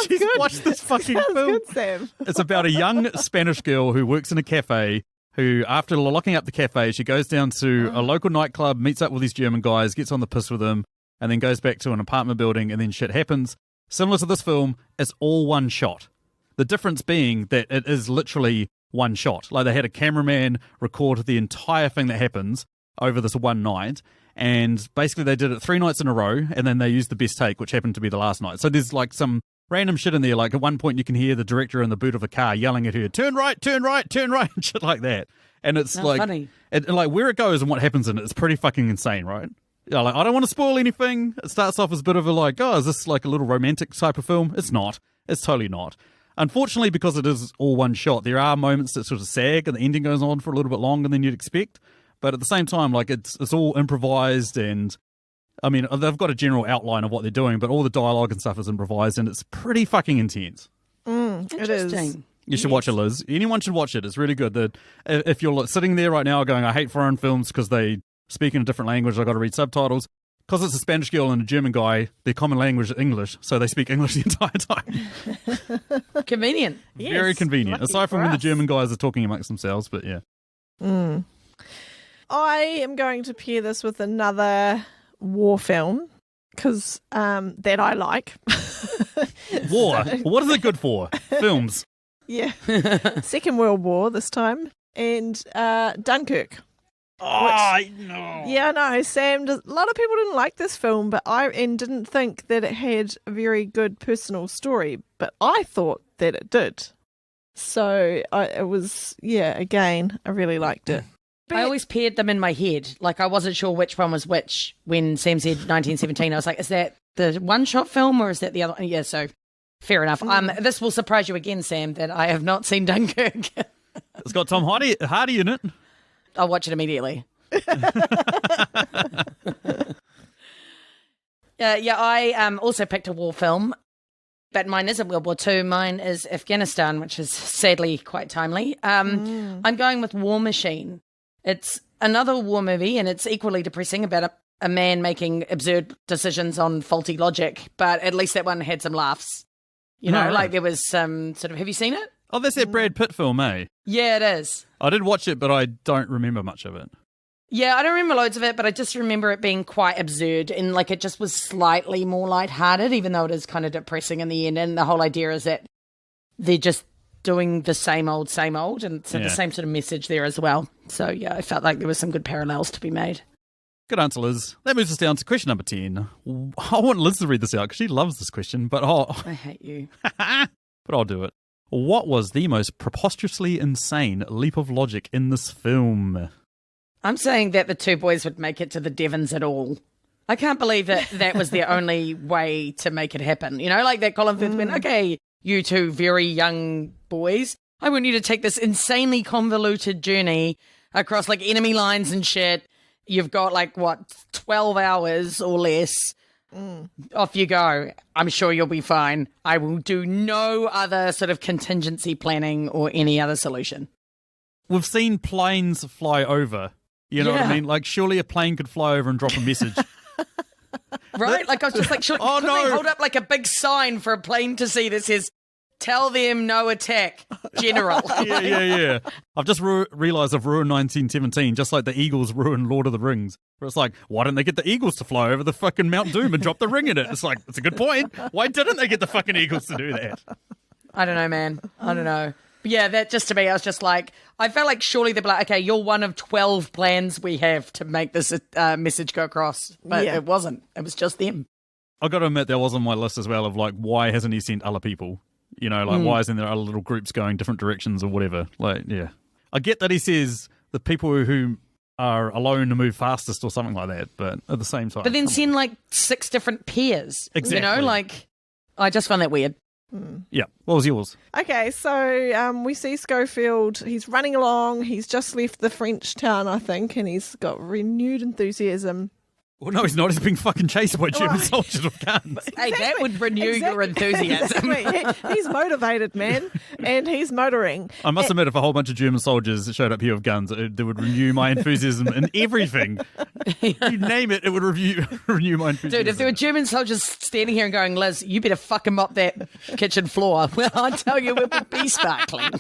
She's
good.
watched this fucking
Sounds
film.
good, Sam.
It's about a young Spanish girl who works in a cafe who, after locking up the cafe, she goes down to a local nightclub, meets up with these German guys, gets on the piss with them, and then goes back to an apartment building, and then shit happens. Similar to this film, it's all one shot. The difference being that it is literally one shot. Like, they had a cameraman record the entire thing that happens over this one night, and basically they did it 3 nights in a row, and then they used the best take, which happened to be the last night. So there's like some random shit in there. Like, at one point you can hear the director in the boot of a car yelling at her, turn right, turn right, turn right, and shit like that. And it's
Funny.
like where it goes and what happens in it, it's pretty fucking insane, right? Yeah, like, I don't want to spoil anything. It starts off as a bit of a like, oh, is this like a little romantic type of film? It's not. It's totally not. Unfortunately, because it is all one shot, there are moments that sort of sag and the ending goes on for a little bit longer than you'd expect. But at the same time, like, it's all improvised, and I mean, they've got a general outline of what they're doing, but all the dialogue and stuff is improvised, and it's pretty fucking intense.
It is.
Interesting.
You should watch it, Liz. Anyone should watch it. It's really good. If you're sitting there right now going, I hate foreign films because they speak in a different language, I've got to read subtitles. Because it's a Spanish girl and a German guy, their common language is English, so they speak English the entire time.
Convenient.
Very convenient.
lucky
Aside from
for
when the
us.
German guys are talking amongst themselves, but yeah.
I am going to pair this with another war film because that I like.
War. What is it good for? Films.
Yeah. Second World War this time. And Dunkirk.
No.
Yeah, no, Sam, a lot of people didn't like this film, but didn't think that it had a very good personal story, but I thought that it did. So again, I really liked it.
I always paired them in my head. Like, I wasn't sure which one was which when Sam said 1917. I was like, is that the one-shot film or is that the other? Yeah, so fair enough. This will surprise you again, Sam, that I have not seen Dunkirk.
It's got Tom Hardy in it.
I'll watch it immediately. I also picked a war film, but mine isn't World War II. Mine is Afghanistan, which is sadly quite timely. I'm going with War Machine. It's another war movie, and it's equally depressing about a man making absurd decisions on faulty logic, but at least that one had some laughs. You know, like there was some sort of... Have you seen it?
Oh, that's that Brad Pitt film, eh?
Yeah, it is.
I did watch it, but I don't remember much of it.
Yeah, I don't remember loads of it, but I just remember it being quite absurd, and like it just was slightly more lighthearted, even though it is kind of depressing in the end. And the whole idea is that they're just doing the same old, and so the same sort of message there as well. So yeah, I felt like there was some good parallels to be made.
Good answer, Liz. That moves us down to question number 10. I want Liz to read this out because she loves this question, but
I hate you.
but I'll do it. What was the most preposterously insane leap of logic in this film?
I'm saying that the two boys would make it to the Devons at all. I can't believe that was the only way to make it happen. You know, like that Colin Firth went, okay, you two very young boys, I want you to take this insanely convoluted journey across like enemy lines and shit. You've got 12 hours or less. Off you go. I'm sure you'll be fine. I will do no other sort of contingency planning or any other solution.
We've seen planes fly over. You know what I mean? Like, surely a plane could fly over and drop a message.
Right? Like, I was just like, sure,
oh, no.
they hold up like a big sign for a plane to see that says, tell them no attack, General.
yeah. I've just realised I've ruined 1917, just like the Eagles ruined Lord of the Rings. Where it's like, why didn't they get the Eagles to fly over the fucking Mount Doom and drop the ring in it? It's like, it's a good point. Why didn't they get the fucking Eagles to do that?
I don't know, man. I don't know. But yeah, that just to me, I was just like, I felt like surely they'd be like, okay, you're one of 12 plans we have to make this message go across. But it wasn't. It was just them.
I've got to admit, that was on my list as well of like, why hasn't he sent other people? You know, like, why isn't there other little groups going different directions or whatever? Like, yeah. I get that he says the people who are alone to move fastest or something like that, but at the same time.
But then send like 6 different pairs.
Exactly.
You know, like, I just found that weird.
Yeah. What was yours?
Okay, so we see Schofield. He's running along. He's just left the French town, I think, and he's got renewed enthusiasm.
Well, no, he's not. He's being fucking chased by German soldiers with guns.
Hey, that would renew your enthusiasm.
Exactly. He's motivated, man, and he's motoring.
I must admit, if a whole bunch of German soldiers showed up here with guns, it would renew my enthusiasm in everything. You name it, it would renew my enthusiasm.
Dude, if there were German soldiers standing here and going, Liz, you better fucking mop that kitchen floor, well, I tell you, it would be sparkling.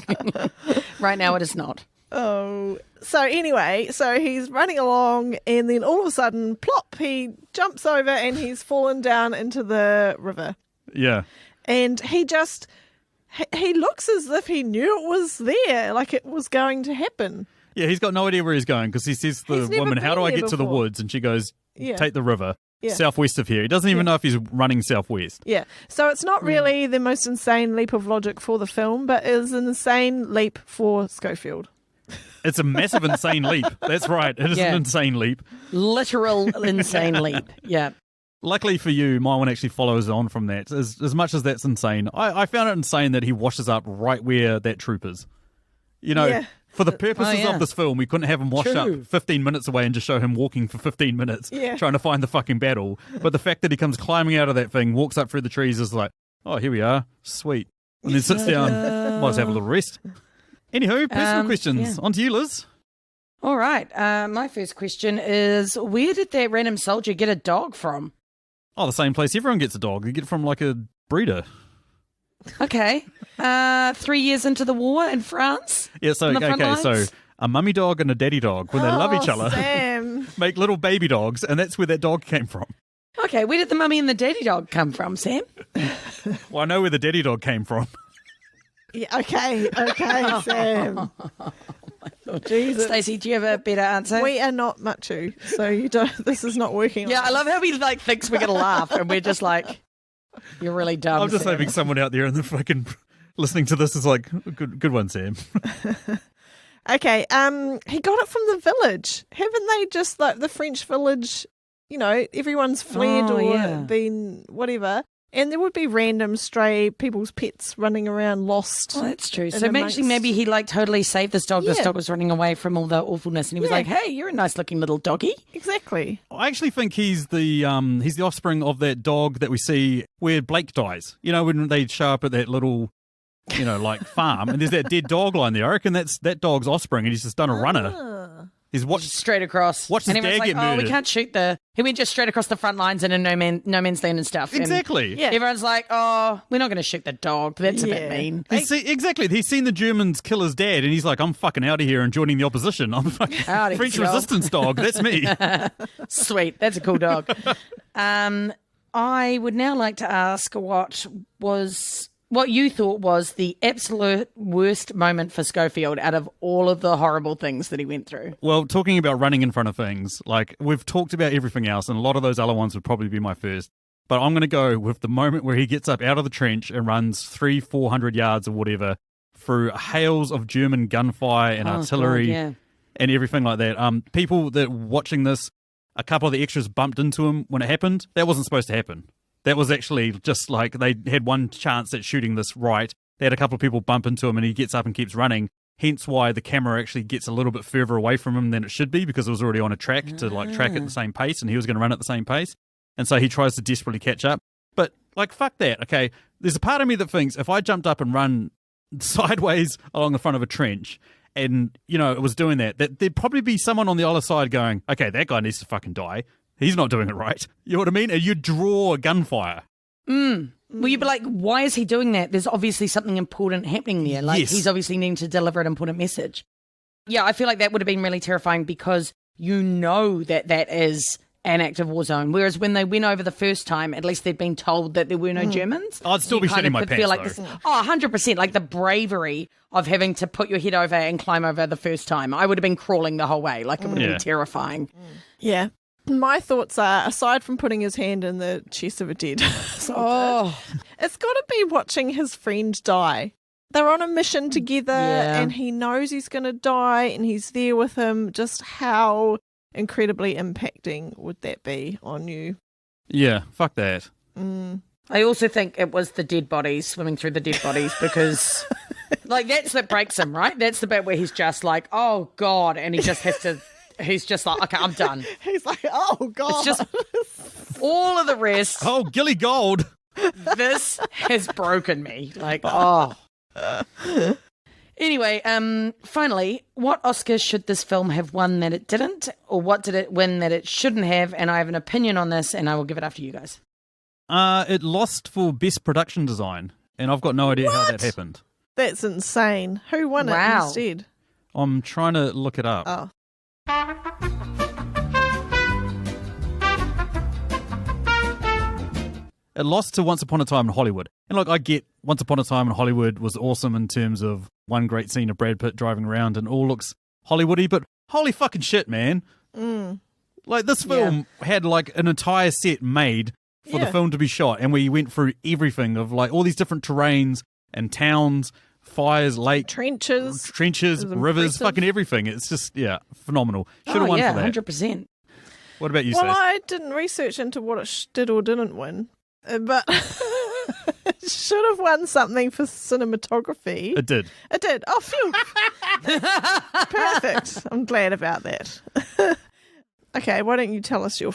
Right now, it is not.
Oh, so anyway, so he's running along and then all of a sudden, plop, he jumps over and he's fallen down into the river.
Yeah.
And he looks as if he knew it was there, like it was going to happen.
Yeah, he's got no idea where he's going because he says to the woman, how do I get to the woods? And she goes, take the river. Yeah. Southwest of here. He doesn't even know if he's running southwest.
Yeah. So it's not really the most insane leap of logic for the film, but it is an insane leap for Schofield.
It's a massive insane leap. That's right. It is an insane leap.
Literal insane leap. Yeah.
Luckily for you, my one actually follows on from that. As much as that's insane, I found it insane that he washes up right where that troop is. You know, for the purposes of this film, we couldn't have him wash up 15 minutes away and just show him walking for 15 minutes trying to find the fucking battle. But the fact that he comes climbing out of that thing, walks up through the trees is like, oh, here we are. Sweet. And then sits down. Might as well have a little rest. Anywho, personal questions. On to you, Liz.
All right. My first question is, where did that random soldier get a dog from?
Oh, the same place everyone gets a dog. You get it from like a breeder.
Okay. 3 years into the war in France?
Yeah, so a mummy dog and a daddy dog, when they love each other,
Sam.
make little baby dogs, and that's where that dog came from.
Okay, where did the mummy and the daddy dog come from, Sam?
Well, I know where the daddy dog came from.
Yeah, okay, Sam.
Oh, Jesus. Stacey, do you have a better answer?
We are not macho, so you don't. This is not working.
Yeah, I love how he thinks we're gonna laugh, and we're just like, you're really dumb.
I'm just hoping someone out there in the fucking listening to this is like, good one, Sam.
Okay, he got it from the village. Haven't they just like the French village? You know, everyone's fled or been whatever. And there would be random stray people's pets running around lost.
Oh, that's true. So maybe he totally saved this dog. Yeah. This dog was running away from all the awfulness, and he was like, "Hey, you're a nice looking little doggy."
Exactly.
I actually think he's the offspring of that dog that we see where Blake dies. You know, when they show up at that little, like farm, and there's that dead dog lying there. I reckon that's that dog's offspring, and he's just done a runner. He's watched
straight across.
Watched his dad get murdered.
We can't shoot he went just straight across the front lines and in no man's land and stuff.
Exactly.
And everyone's like, oh, we're not going to shoot the dog. That's a bit mean.
Exactly. He's seen the Germans kill his dad, and he's like, I'm fucking out of here and joining the opposition. I'm fucking French resistance dog. That's me.
Sweet. That's a cool dog. I would now like to ask what was what you thought was the absolute worst moment for Schofield out of all of the horrible things that he went through.
Well, talking about running in front of things, like we've talked about everything else, and a lot of those other ones would probably be my first. But I'm going to go with the moment where he gets up out of the trench and runs 300-400 yards or whatever through hails of German gunfire and artillery.
God, yeah.
And everything like that. People that were watching this, a couple of the extras bumped into him when it happened. That wasn't supposed to happen. That was actually just like they had one chance at shooting this right. They had a couple of people bump into him and he gets up and keeps running. Hence why the camera actually gets a little bit further away from him than it should be, because it was already on a track to like track at the same pace and he was going to run at the same pace. And so he tries to desperately catch up. But like, fuck that. Okay, there's a part of me that thinks if I jumped up and run sideways along the front of a trench and, you know, it was doing that there'd probably be someone on the other side going, okay, that guy needs to fucking die. He's not doing it right. You know what I mean? And you draw gunfire.
Well, you'd be like, why is he doing that? There's obviously something important happening there. Like,
Yes.
he's obviously needing to deliver an important message. Yeah, I feel like that would have been really terrifying because you know that that is an active war zone. Whereas when they went over the first time, at least they'd been told that there were no Germans.
I'd still
You
be
kind
shitting
of
my
could
pants,
feel like
though.
this, 100%. Like the bravery of having to put your head over and climb over the first time. I would have been crawling the whole way. Like, it would have been terrifying.
Yeah. My thoughts are, aside from putting his hand in the chest of a dead soldier, it's got to be watching his friend die. They're on a mission together and he knows he's going to die and he's there with him. Just how incredibly impacting would that be on you?
Yeah, fuck that.
I also think it was the dead bodies, swimming through the dead bodies, because like that's what breaks him, right? That's the bit where he's just like, oh God, and he just has to, he's just like, okay, I'm done.
He's like, oh God.
It's just all of the rest.
Oh, Gilly Gold.
This has broken me. Like, oh. Anyway, finally, what Oscars should this film have won that it didn't? Or what did it win that it shouldn't have? And I have an opinion on this, and I will give it after you guys.
It lost for Best Production Design, and I've got no idea how that happened.
That's insane. Who won it instead?
I'm trying to look it up.
Oh.
It lost to Once Upon a Time in Hollywood. And look, I get Once Upon a Time in Hollywood was awesome in terms of one great scene of Brad Pitt driving around and all looks Hollywoody, but holy fucking shit, man. Like, this film had like an entire set made for the film to be shot, and we went through everything of like all these different terrains and towns, fires, lakes,
trenches,
rivers,
impressive.
fucking everything. It's just, phenomenal. Should have won for that.
100%.
What about you,
Well,
Stacey?
I didn't research into what it did or didn't win, but it should have won something for cinematography.
It did.
It did. Oh, phew. Perfect. I'm glad about that. Okay, why don't you tell us your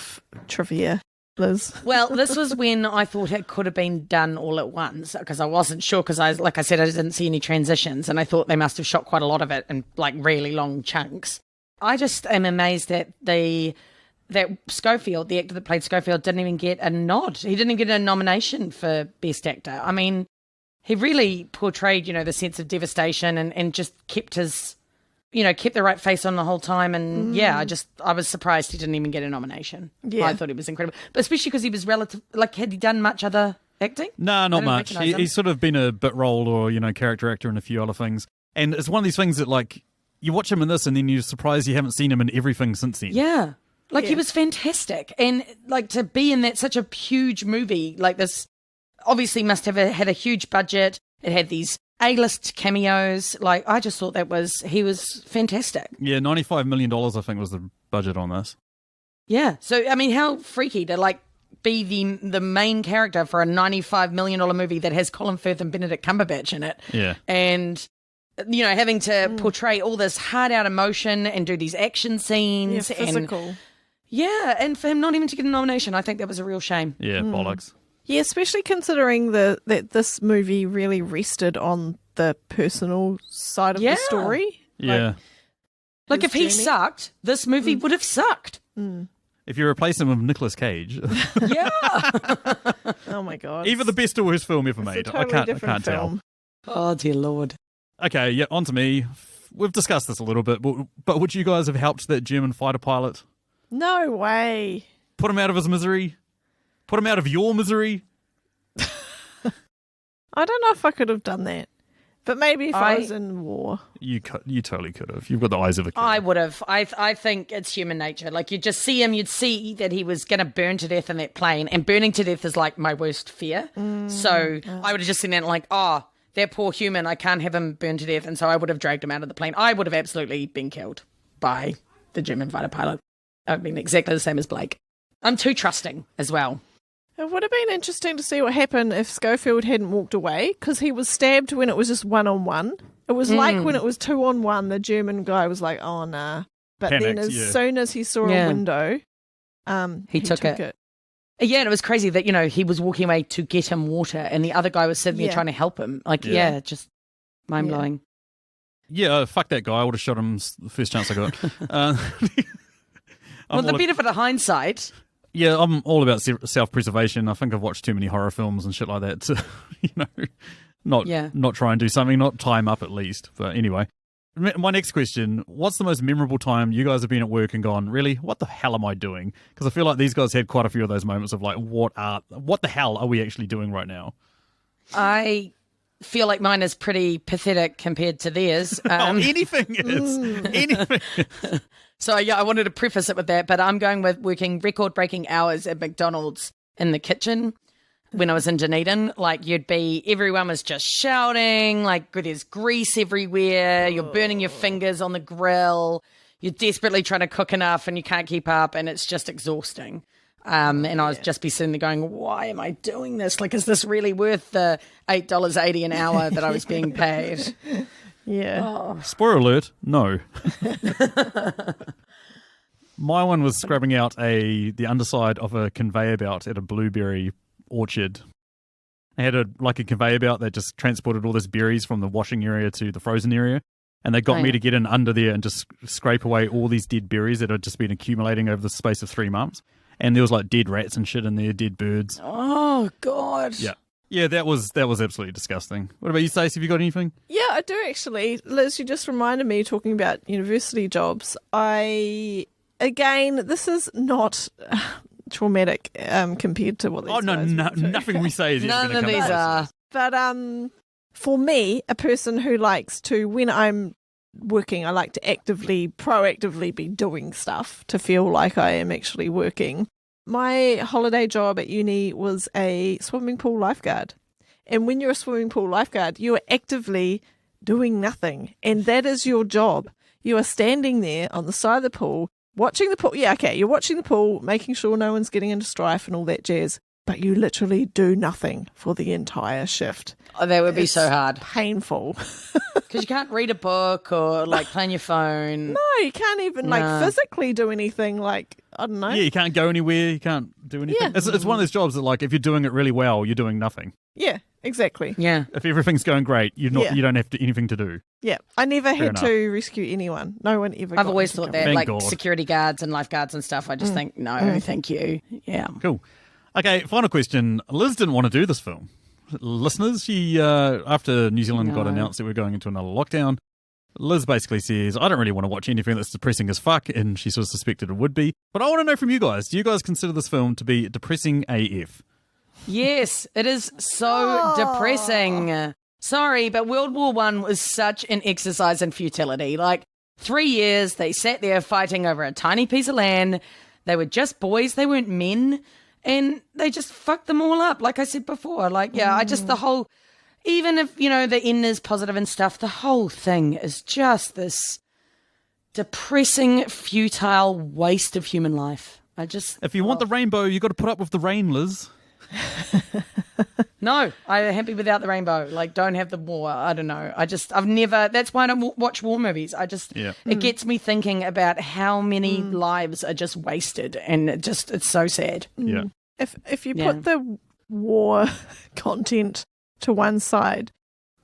trivia, Liz?
Well, this was when I thought it could have been done all at once, because I wasn't sure, because like I said, I didn't see any transitions, and I thought they must have shot quite a lot of it in like really long chunks. I just am amazed that that Schofield, the actor that played Schofield, didn't even get a nod. He didn't get a nomination for Best Actor. I mean, he really portrayed, the sense of devastation and just kept his, kept the right face on the whole time. And I was surprised he didn't even get a nomination.
Yeah.
I thought he was incredible. But especially because he was had he done much other acting?
No, not much.
recognise him.
He's sort of been a bit role or, character actor in a few other things. And it's one of these things that, like, you watch him in this and then you're surprised you haven't seen him in everything since then.
Yeah. He was fantastic. And, to be in that such a huge movie like this, obviously must have had a huge budget. It had these A-list cameos. I just thought he was fantastic.
Yeah, $95 million, I think, was the budget on this.
Yeah. So, I mean, how freaky to, be the main character for a $95 million movie that has Colin Firth and Benedict Cumberbatch in it.
Yeah.
And, having to portray all this hard-out emotion and do these action scenes.
Yeah, physical.
And for him not even to get a nomination, I think that was a real shame.
Yeah, bollocks.
Yeah, especially considering that this movie really rested on the personal side of the story.
Yeah.
If he
journey.
sucked, this movie would have sucked.
If you replace him with Nikolis Cage,
Yeah.
Oh my God.
either the best or worst film ever
It's a
made.
totally
I
different
can't tell.
film.
Oh, dear Lord.
Okay, yeah, on to me. We've discussed this a little bit, but would you guys have helped that German fighter pilot?
No way.
Put him out of his misery? Put him out of your misery?
I don't know if I could have done that. But maybe if I was in war.
You totally could have. You've got the eyes of a kid.
I would have. I think it's human nature. Like, you'd just see him, you'd see that he was going to burn to death in that plane. And burning to death is like my worst fear. So I would have just seen that like, oh, that poor human, I can't have him burn to death. And so I would have dragged him out of the plane. I would have absolutely been killed by the German fighter pilot. I've been exactly the same as Blake. I'm too trusting as well.
It would have been interesting to see what happened if Schofield hadn't walked away, because he was stabbed when it was just 1-on-1. It was like when it was 2-on-1, the German guy was like, oh, nah. But
Panicked,
then as soon as he saw a window, he took it.
Yeah, and it was crazy that, he was walking away to get him water and the other guy was sitting there trying to help him. Like, just mind-blowing.
Yeah, fuck that guy. I would have shot him the first chance I got.
Well, the benefit of hindsight...
Yeah, I'm all about self-preservation. I think I've watched too many horror films and shit like that to, not try and do something, not tie him up at least. But anyway, my next question, what's the most memorable time you guys have been at work and gone, really, what the hell am I doing? Because I feel like these guys had quite a few of those moments of like, what the hell are we actually doing right now?
I feel like mine is pretty pathetic compared to theirs.
Anything is. Anything is.
So, I wanted to preface it with that, but I'm going with working record-breaking hours at McDonald's in the kitchen when I was in Dunedin. Like, everyone was just shouting, like, there's grease everywhere, you're burning your fingers on the grill, you're desperately trying to cook enough and you can't keep up, and it's just exhausting. And I was just sitting there going, why am I doing this? Like, is this really worth the $8.80 an hour that I was being paid?
Yeah.
Oh.
Spoiler alert, no. My one was scrubbing out the underside of a conveyor belt at a blueberry orchard. They had a conveyor belt that just transported all those berries from the washing area to the frozen area. And they got me to get in under there and just scrape away all these dead berries that had just been accumulating over the space of 3 months. And there was like dead rats and shit in there, dead birds.
Oh, God.
Yeah. Yeah, that was absolutely disgusting. What about you, Stacey? Have you got anything?
Yeah, I do actually. Liz, you just reminded me, talking about university jobs. Again, this is not traumatic compared to what these guys
nothing we say is
none
ever
of these are.
But for me, a person who likes to, when I'm working, I like to proactively be doing stuff to feel like I am actually working. My holiday job at uni was a swimming pool lifeguard. And when you're a swimming pool lifeguard, you are actively doing nothing. And that is your job. You are standing there on the side of the pool, watching the pool. Yeah, okay, you're watching the pool, making sure no one's getting into strife and all that jazz. But you literally do nothing for the entire shift.
Oh, that would be so hard.
Painful.
Because you can't read a book or play on your phone.
No, you can't even physically do anything. I don't know.
Yeah, you can't go anywhere. You can't do anything. Yeah. It's one of those jobs that if you're doing it really well, you're doing nothing.
Yeah, exactly.
Yeah.
If everything's going great, you don't have anything to do.
Yeah, I never had to rescue anyone. No one ever.
I've always thought that,
God.
Security guards and lifeguards and stuff. I just think no, thank you. Yeah.
Cool. Okay, final question. Liz didn't want to do this film. Listeners, she after New Zealand got announced that we're going into another lockdown, Liz basically says, I don't really want to watch anything that's depressing as fuck, and she sort of suspected it would be. But I want to know from you guys, do you guys consider this film to be depressing AF?
Yes, it is so depressing. Sorry, but World War I was such an exercise in futility. 3 years, they sat there fighting over a tiny piece of land. They were just boys, they weren't men. And they just fucked them all up, like I said before. I just, the whole, even if, the end is positive and stuff, the whole thing is just this depressing, futile waste of human life.
If you want the rainbow, you got to put up with the rain, Liz.
No, I'm happy without the rainbow. Don't have the war. I don't know. I've never, that's why I don't watch war movies. It gets me thinking about how many lives are just wasted, and it's so sad.
Yeah.
If you put the war content to one side,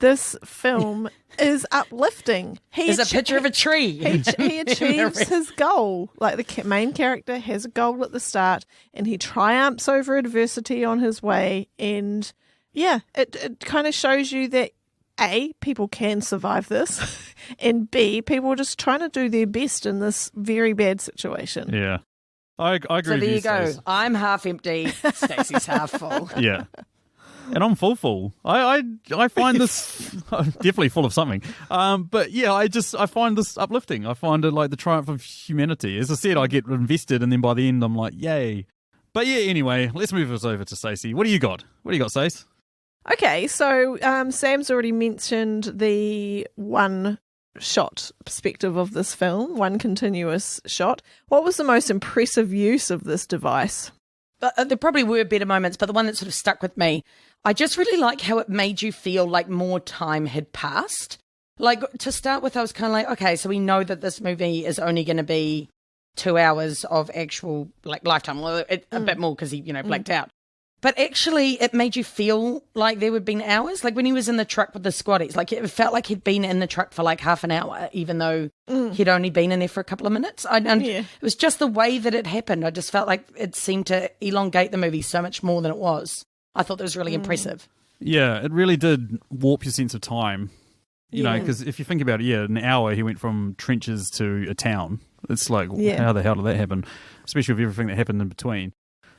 this film is uplifting.
There's a picture of a tree.
He achieves his goal. The main character has a goal at the start, and he triumphs over adversity on his way. And it kind of shows you that A, people can survive this, and B, people are just trying to do their best in this very bad situation.
Yeah. I agree
so
with
there
you
you go.
Stacey.
I'm half empty. Stacey's half full.
Yeah. And I'm full. I find this definitely full of something. But yeah, I find this uplifting. I find it like the triumph of humanity. As I said, I get invested, and then by the end, I'm like, yay. But yeah, anyway, let's move us over to Stacey. What do you got? What do you got, Stace?
Okay, so Sam's already mentioned the one shot perspective of this film, one continuous shot. What was the most impressive use of this device?
There probably were better moments, but the one that sort of stuck with me, I just really like how it made you feel like more time had passed. Like, to start with, I was kind of like, okay, so we know that this movie is only going to be 2 hours of actual, like, lifetime. Well, a bit more because he, blacked out. But actually, it made you feel like there had been hours. Like, when he was in the truck with the squatties, like, it felt like he'd been in the truck for, like, half an hour, even though he'd only been in there for a couple of minutes. It was just the way that it happened. I just felt like it seemed to elongate the movie so much more than it was. I thought that was really impressive.
Yeah, it really did warp your sense of time. You know, because if you think about it, an hour he went from trenches to a town. It's like, how the hell did that happen? Especially with everything that happened in between.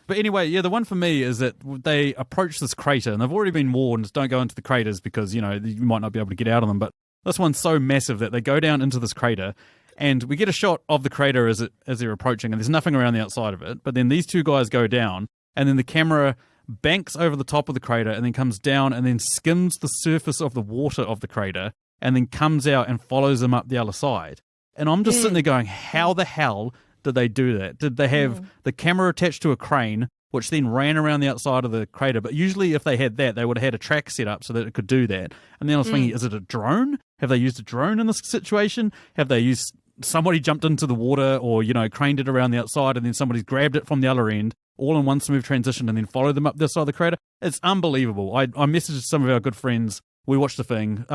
But anyway, the one for me is that they approach this crater, and they've already been warned, don't go into the craters because, you might not be able to get out of them. But this one's so massive that they go down into this crater, and we get a shot of the crater as they're approaching, and there's nothing around the outside of it. But then these two guys go down, and then the camera banks over the top of the crater and then comes down and then skims the surface of the water of the crater and then comes out and follows them up the other side. And I'm just sitting there going, how the hell did they do that? Did they have the camera attached to a crane, which then ran around the outside of the crater? But usually if they had that, they would have had a track set up so that it could do that. And then I was thinking, is it a drone? Have they used a drone in this situation? Have they used somebody jumped into the water or, craned it around the outside and then somebody's grabbed it from the other end, all in one smooth transition and then followed them up this side of the crater? It's unbelievable. I messaged some of our good friends. We watched the thing,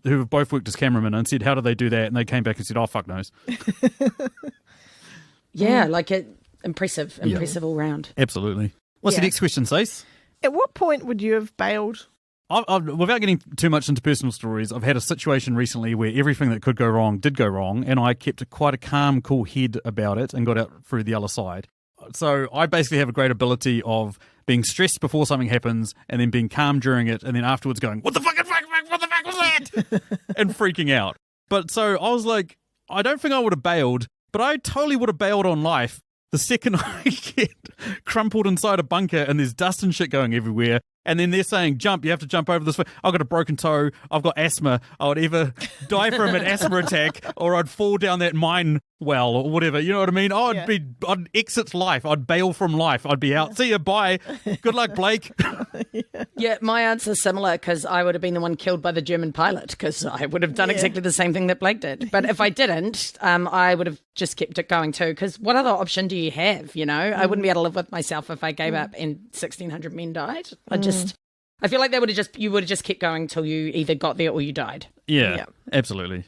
who have both worked as cameramen, and said, how did they do that? And they came back and said, oh, fuck knows.
Impressive all round.
Absolutely. What's the next question, Stace?
At what point would you have bailed?
Without getting too much into personal stories, I've had a situation recently where everything that could go wrong did go wrong, and I kept quite a calm, cool head about it and got out through the other side. So I basically have a great ability of being stressed before something happens and then being calm during it and then afterwards going, what the fuck was that? And freaking out. But so I was like, I don't think I would have bailed, but I totally would have bailed on life the second I get crumpled inside a bunker and there's dust and shit going everywhere. And then they're saying, jump, you have to jump over this. I've got a broken toe. I've got asthma. I would either die from an asthma attack or I'd fall down that mine well or whatever. You know what I mean? I'd exit life. I'd bail from life. I'd be out. See you. Bye. Good luck, Blake.
Yeah, my answer's similar because I would have been the one killed by the German pilot because I would have done exactly the same thing that Blake did. But if I didn't, I would have just kept it going too because what other option do you have, I wouldn't be able to live with myself if I gave up and 1,600 men died. I feel like you would have just kept going till you either got there or you died.
Yeah. Absolutely.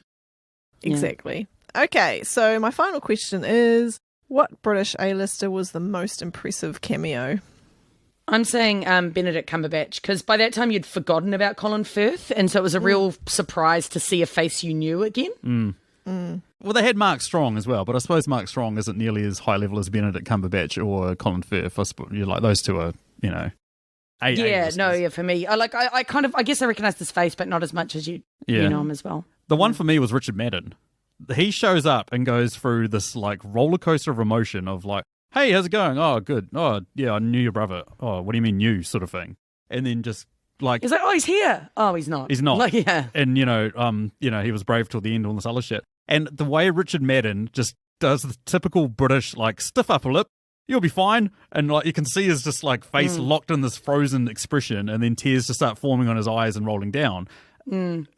Exactly. Okay, so my final question is, what British A-lister was the most impressive cameo?
I'm saying Benedict Cumberbatch, because by that time you'd forgotten about Colin Firth, and so it was a real surprise to see a face you knew again.
Well, they had Mark Strong as well, but I suppose Mark Strong isn't nearly as high level as Benedict Cumberbatch or Colin Firth. I suppose those two are, for me, I guess I recognise this face, but not as much as you know him as well. The one for me was Richard Madden. He shows up and goes through this like roller coaster of emotion of like, hey, how's it going? Oh, good. Oh, yeah, I knew your brother. Oh, what do you mean you sort of thing? And then just like...
He's like, oh, he's here. Oh, he's not.
He's not.
Like, yeah.
And, he was brave till the end, all this other shit. And the way Richard Madden just does the typical British, like, stiff upper lip, you'll be fine. And like you can see his just like face locked in this frozen expression and then tears just start forming on his eyes and rolling down.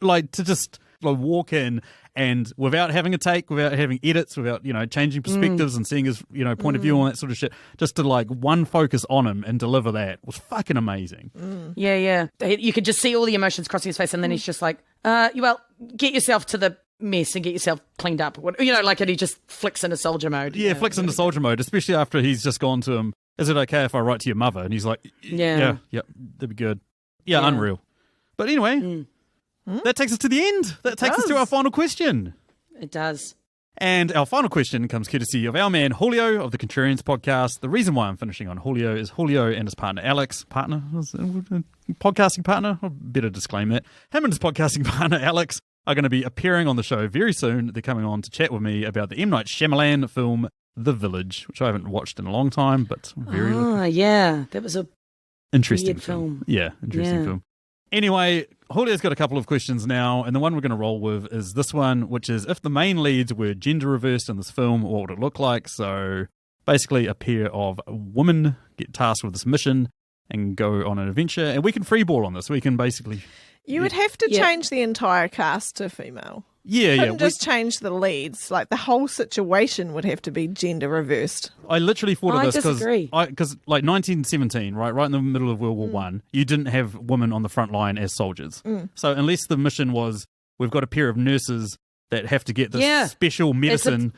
Like to just like walk in and without having a take, without having edits, without, changing perspectives and seeing his, point of view on that sort of shit, just to like one focus on him and deliver that was fucking amazing.
Yeah. You could just see all the emotions crossing his face and then he's just like, get yourself to the mess and get yourself cleaned up. And he just flicks into soldier mode.
Yeah, flicks into soldier mode, especially after he's just gone to him, is it okay if I write to your mother? And he's like, yeah, that'd be good. Yeah, unreal. But anyway... That takes us to the end. That takes us to our final question.
It does.
And our final question comes courtesy of our man Julio of the Contrarians podcast. The reason why I'm finishing on Julio is Julio and his partner Alex, podcasting partner, I better disclaim that. Him and his podcasting partner Alex are going to be appearing on the show very soon. They're coming on to chat with me about the M. Night Shyamalan film The Village, which I haven't watched in a long time, but very
yeah, that was a
interesting
weird film.
Yeah, interesting film. Anyway, Julio's got a couple of questions now, and the one we're going to roll with is this one, which is if the main leads were gender reversed in this film, what would it look like? So basically a pair of women get tasked with this mission and go on an adventure, and we can freeball on this. We can basically...
You would have to change the entire cast to female.
Yeah,
Couldn't just change the leads. Like, the whole situation would have to be gender reversed.
I literally thought of this
because
like 1917, right in the middle of World War One, you didn't have women on the front line as soldiers. So unless the mission was, we've got a pair of nurses that have to get this special medicine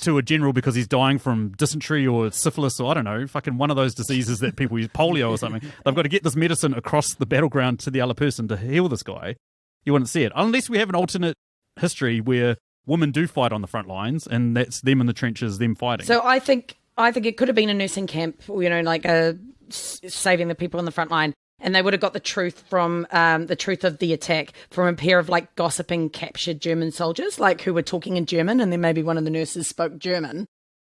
to a general because he's dying from dysentery or syphilis or I don't know, fucking one of those diseases that people use, polio or something. They've got to get this medicine across the battleground to the other person to heal this guy. You wouldn't see it unless we have an alternate history where women do fight on the front lines and that's them in the trenches, them fighting.
So I think it could have been a nursing camp, like saving the people on the front line, and they would have got the truth from the truth of the attack from a pair of like gossiping captured German soldiers, like who were talking in German, and then maybe one of the nurses spoke German,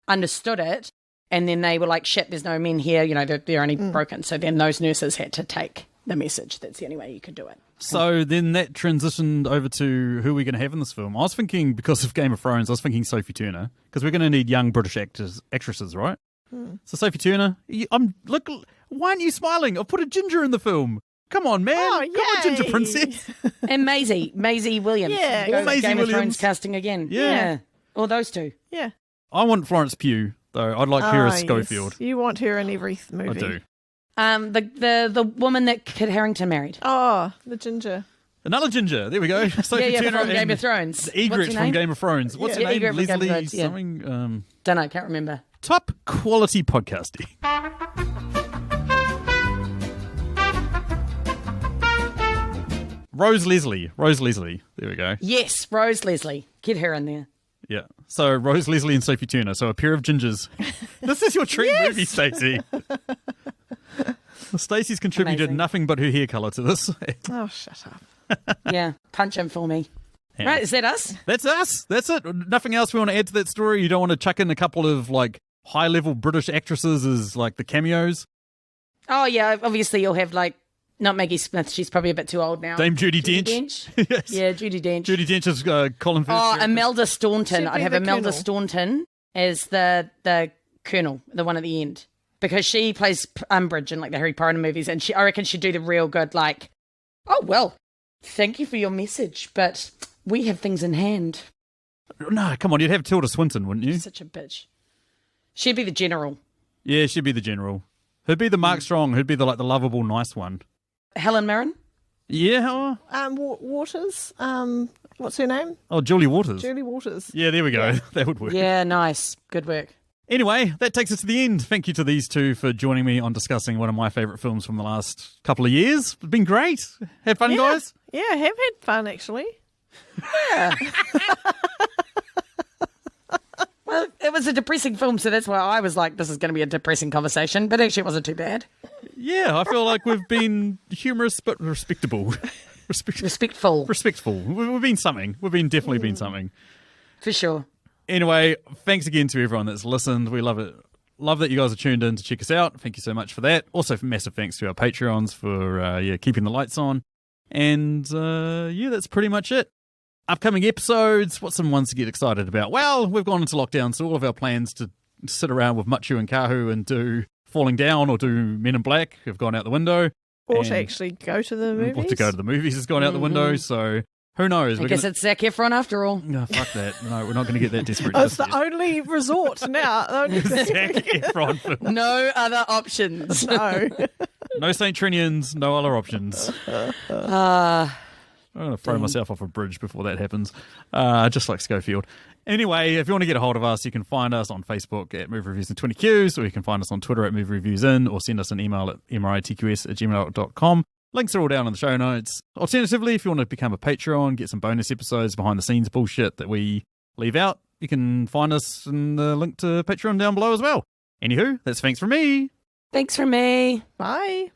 understood it, and then they were like, shit, there's no men here, they're only broken. So then those nurses had to take the message. That's the only way you could do it.
So then that transitioned over to who we're going to have in this film. I was thinking, because of Game of Thrones, I was thinking Sophie Turner, because we're going to need young British actresses, right? So Sophie Turner, look, why aren't you smiling? I've put a ginger in the film. Come on, man.
Oh,
come on, ginger princess.
And Maisie Williams.
Yeah.
Go
Or Maisie
Game
Williams.
of Thrones casting again.
Yeah.
Or those two.
Yeah.
I want Florence Pugh, though. I'd like her as Schofield.
Yes. You want her in every movie.
I do.
The woman that Kit Harington married.
Oh, the ginger.
Another ginger. There we go. Sophie Turner
from Game of Thrones.
The egret from Game of Thrones. What's her name?
Egret from Game of
Leslie
Thrones, yeah.
something.
Don't know, can't remember.
Top quality podcasting. Rose Leslie. There we go.
Yes, Rose Leslie. Get her in there.
Yeah. So Rose Leslie and Sophie Turner. So a pair of gingers. This is your dream movie, Stacey. Stacey's contributed nothing but her hair colour to this.
Oh, shut up.
Yeah, punch in for me. Yeah. Right, is that us?
That's us. That's it. Nothing else we want to add to that story. You don't want to chuck in a couple of like high-level British actresses as like the cameos?
Oh, yeah. Obviously, you'll have like, not Maggie Smith. She's probably a bit too old now.
Dame Judi Dench.
Yes. Yeah, Judi Dench.
Judi Dench is Colin Firth.
Oh, Imelda Staunton. I'd have Imelda
Colonel.
Staunton as the colonel, the one at the end. Because she plays Umbridge in like the Harry Potter movies, and I reckon she'd do the real good, like, oh, well, thank you for your message, but we have things in hand.
No, come on, you'd have Tilda Swinton, wouldn't you?
Such a bitch. She'd be the general.
Yeah, she'd be the general. Who'd be the Mark Strong? Who'd be the lovable, nice one?
Helen Mirren?
Yeah.
Waters. What's her name?
Oh, Julie Waters.
Julie Waters.
Yeah, there we go.
Yeah.
That would work.
Yeah, nice. Good work.
Anyway, that takes us to the end. Thank you to these two for joining me on discussing one of my favourite films from the last couple of years. It's been great. Had fun, guys?
Yeah, I have had fun, actually.
Yeah. Well, it was a depressing film, so that's why I was like, this is going to be a depressing conversation, but actually it wasn't too bad.
Yeah, I feel like we've been humorous but respectable.
Respectful.
We've been something. We've been definitely been something.
For sure.
Anyway, thanks again to everyone that's listened. We love it. Love that you guys are tuned in to check us out. Thank you so much for that. Also, massive thanks to our Patreons for keeping the lights on. And that's pretty much it. Upcoming episodes, what's some ones to get excited about? Well, we've gone into lockdown, so all of our plans to sit around with Machu and Kahu and do Falling Down or do Men in Black have gone out the window.
Or to actually go to the movies.
Or to go to the movies has gone out the window, so who knows?
I guess it's Zac Efron after all.
No, fuck that. No, we're not going to get that desperate.
It's the only resort now.
Zac Efron film.
No other options.
No.
No St. Trinians, no other options. I'm going to throw myself off a bridge before that happens, just like Schofield. Anyway, if you want to get a hold of us, you can find us on Facebook at Movie Reviews in 20Qs, or you can find us on Twitter at Movie Reviews In, or send us an email at mritqs@gmail.com. Links are all down in the show notes. Alternatively, if you want to become a Patreon, get some bonus episodes, behind the scenes bullshit that we leave out, You can find us in the link to Patreon down below as well. Anywho, that's thanks from me.
Thanks from me.
Bye.